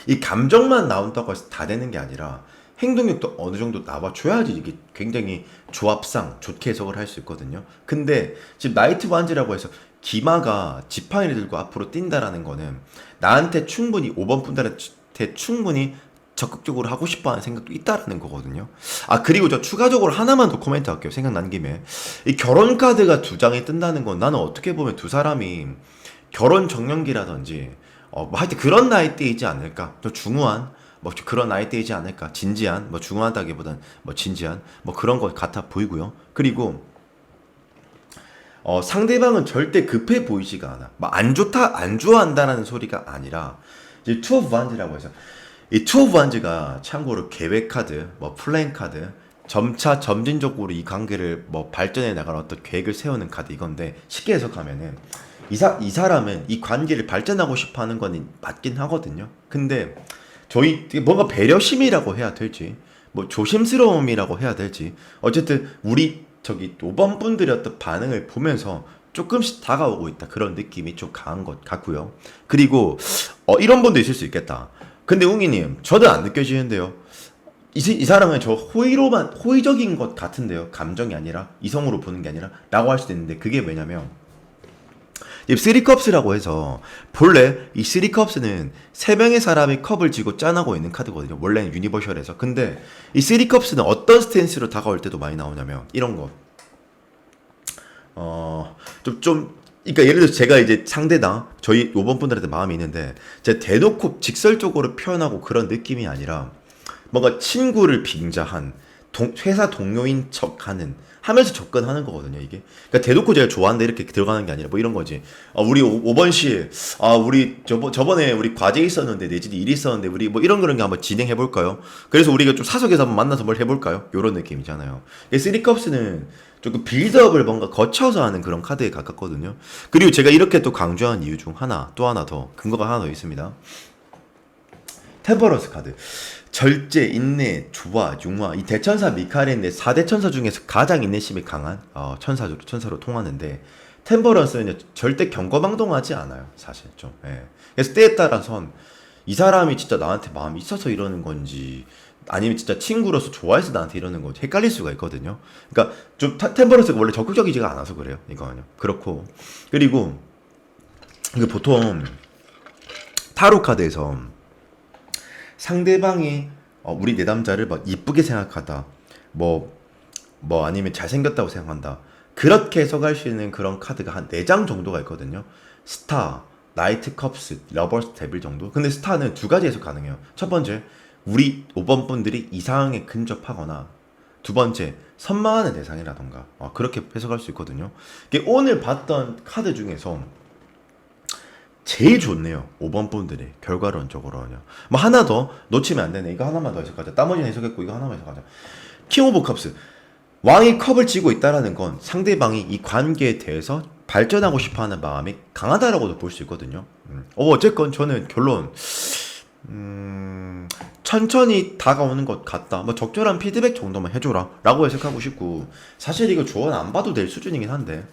이 감정만 나온다고 해서 다 되는 게 아니라 행동력도 어느 정도 나와줘야지 이게 굉장히 조합상 좋게 해석을 할 수 있거든요. 근데 지금 나이트 완즈라고 해서 기마가 지팡이를 들고 앞으로 뛴다라는 거는 나한테 충분히 5번 분들한테 충분히 적극적으로 하고 싶어 하는 생각도 있다라는 거거든요. 그리고 저 추가적으로 하나만 더 코멘트 할게요. 생각난 김에. 이 결혼 카드가 두 장이 뜬다는 건 나는 어떻게 보면 두 사람이 결혼 정년기라든지, 뭐 하여튼 그런 나이대이지 않을까. 또 중후한, 뭐 그런 나이대이지 않을까. 진지한, 뭐 중후하다기보단 뭐 진지한, 뭐 그런 것 같아 보이고요. 그리고, 상대방은 절대 급해 보이지가 않아. 뭐 안 좋아한다는 소리가 아니라, 이제 투 오브 완즈라고 해서, 이 투 오브 완즈가 참고로 계획 카드, 뭐 플랜 카드, 점차 점진적으로 이 관계를 뭐 발전해 나가는 어떤 계획을 세우는 카드 이건데 쉽게 해석하면은 이 사람은 이 관계를 발전하고 싶어 하는 건 맞긴 하거든요. 근데 뭔가 배려심이라고 해야 될지 뭐 조심스러움이라고 해야 될지 어쨌든 우리 저기 5번 분들의 어떤 반응을 보면서 조금씩 다가오고 있다 그런 느낌이 좀 강한 것 같고요. 그리고 이런 분도 있을 수 있겠다. 근데 웅이님 저도 안 느껴지는데요. 이 사람은 저 호의적인 것 같은데요. 감정이 아니라 이성으로 보는 게 아니라 라고 할 수도 있는데 그게 왜냐면 이 쓰리컵스라고 해서 본래 이 쓰리컵스는 세 명의 사람이 컵을 쥐고 짠하고 있는 카드거든요. 원래는 유니버셜에서. 근데 이 쓰리컵스는 어떤 스탠스로 다가올 때도 많이 나오냐면 이런 거. 그러니까 예를 들어서 제가 이제 상대당 저희 5번 분들한테 마음이 있는데 제가 대놓고 직설적으로 표현하고 그런 느낌이 아니라 뭔가 친구를 빙자한 회사 동료인 척하는 하면서 접근하는 거거든요 이게. 그러니까 대놓고 제가 좋아한다 이렇게 들어가는 게 아니라 뭐 이런 거지. 우리 5번 씨, 우리 저번에 우리 과제 있었는데 내지도 일 있었는데 우리 뭐 이런 그런 게 한번 진행해 볼까요? 그래서 우리가 좀 사석에서 한번 만나서 뭘 해볼까요? 이런 느낌이잖아요. 쓰리컵스는 조금 빌드업을 뭔가 거쳐서 하는 그런 카드에 가깝거든요. 그리고 제가 이렇게 또 강조한 이유 중 또 하나 더 근거가 하나 더 있습니다. 템퍼런스 카드. 절제, 인내, 조화, 융화. 이 대천사 미카엘인데 4대 천사 중에서 가장 인내심이 강한 천사로 통하는데 템퍼런스는 절대 경거망동하지 않아요. 사실 좀. 예. 그래서 때에 따라선 이 사람이 진짜 나한테 마음이 있어서 이러는 건지 아니면 진짜 친구로서 좋아해서 나한테 이러는 건지 헷갈릴 수가 있거든요. 그러니까 좀 템퍼런스가 원래 적극적이지가 않아서 그래요. 이거는요. 그렇고 그리고 이게 보통 타로 카드에서 상대방이 우리 내담자를 막 이쁘게 생각하다 뭐 아니면 잘생겼다고 생각한다 그렇게 해석할 수 있는 그런 카드가 한 4장 정도가 있거든요. 스타, 나이트 컵스, 러버스 데빌 정도. 근데 스타는 두 가지 해석 가능해요. 첫 번째, 우리 5번 분들이 이상하게 근접하거나 두 번째, 선망하는 대상이라던가 그렇게 해석할 수 있거든요. 이게 오늘 봤던 카드 중에서 제일 좋네요. 5번 분들이 결과론적으로는요. 뭐 하나 더 놓치면 안 되네. 이거 하나만 더 해석하자. 나머지는 해석했고 이거 하나만 해석하자. 킹 오브 컵스. 왕이 컵을 쥐고 있다라는 건 상대방이 이 관계에 대해서 발전하고 싶어하는 마음이 강하다라고도 볼 수 있거든요. 어쨌건 저는 결론 천천히 다가오는 것 같다. 뭐 적절한 피드백 정도만 해줘라 라고 해석하고 싶고 사실 이거 조언 안 봐도 될 수준이긴 한데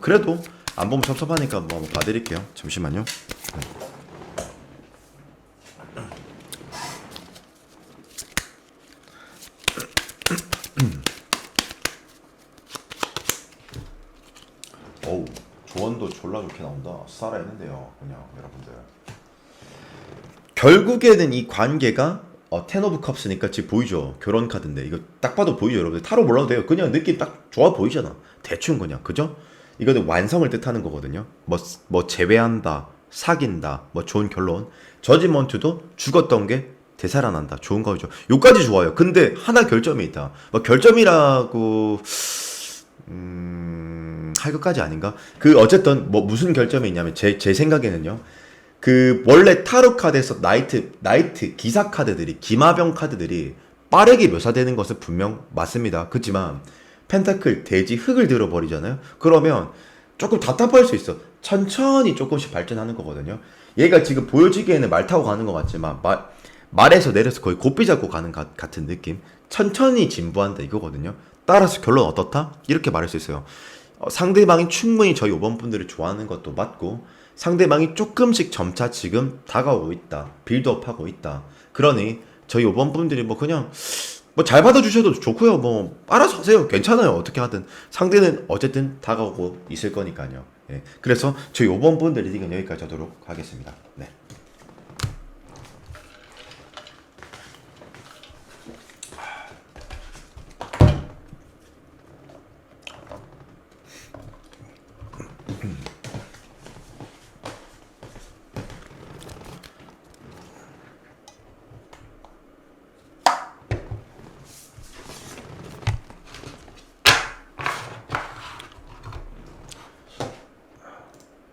그래도 안 보면 섭섭하니까 뭐 한번 봐드릴게요. 잠시만요. 어우, 조언도 졸라 좋게 나온다. 살아있는데요, 그냥 여러분들. 결국에는 이 관계가 텐 오브 컵스니까 지금 보이죠? 결혼 카드인데 이거 딱 봐도 보이죠, 여러분들? 타로 몰라도 돼요. 그냥 느낌 딱 좋아 보이잖아. 대충 그냥, 그죠? 이거는 완성을 뜻하는 거거든요. 뭐 제외한다, 사귄다, 뭐 좋은 결론. 저지먼트도 죽었던 게 되살아난다. 좋은 거죠. 요까지 좋아요. 근데 하나 결점이 있다. 뭐 결점이라고 할 것까지 아닌가? 어쨌든 뭐 무슨 결점이 있냐면 제 생각에는요. 원래 타로 카드에서 나이트 기사 카드들이 기마병 카드들이 빠르게 묘사되는 것은 분명 맞습니다. 그렇지만 펜타클 돼지 흙을 들어버리잖아요. 그러면 조금 답답할 수 있어. 천천히 조금씩 발전하는 거거든요. 얘가 지금 보여지기에는 말 타고 가는 것 같지만 말에서 내려서 거의 고삐 잡고 가는 같은 느낌. 천천히 진부한다 이거거든요. 따라서 결론 어떻다? 이렇게 말할 수 있어요. 상대방이 충분히 저희 5번 분들을 좋아하는 것도 맞고 상대방이 조금씩 점차 지금 다가오고 있다. 빌드업하고 있다. 그러니 저희 5번 분들이 뭐 그냥 뭐 잘 받아주셔도 좋고요. 뭐 알아서 하세요. 괜찮아요. 어떻게 하든 상대는 어쨌든 다가오고 있을 거니까요. 예. 그래서 저희 5번 분들 리딩은 여기까지 하도록 하겠습니다. 네.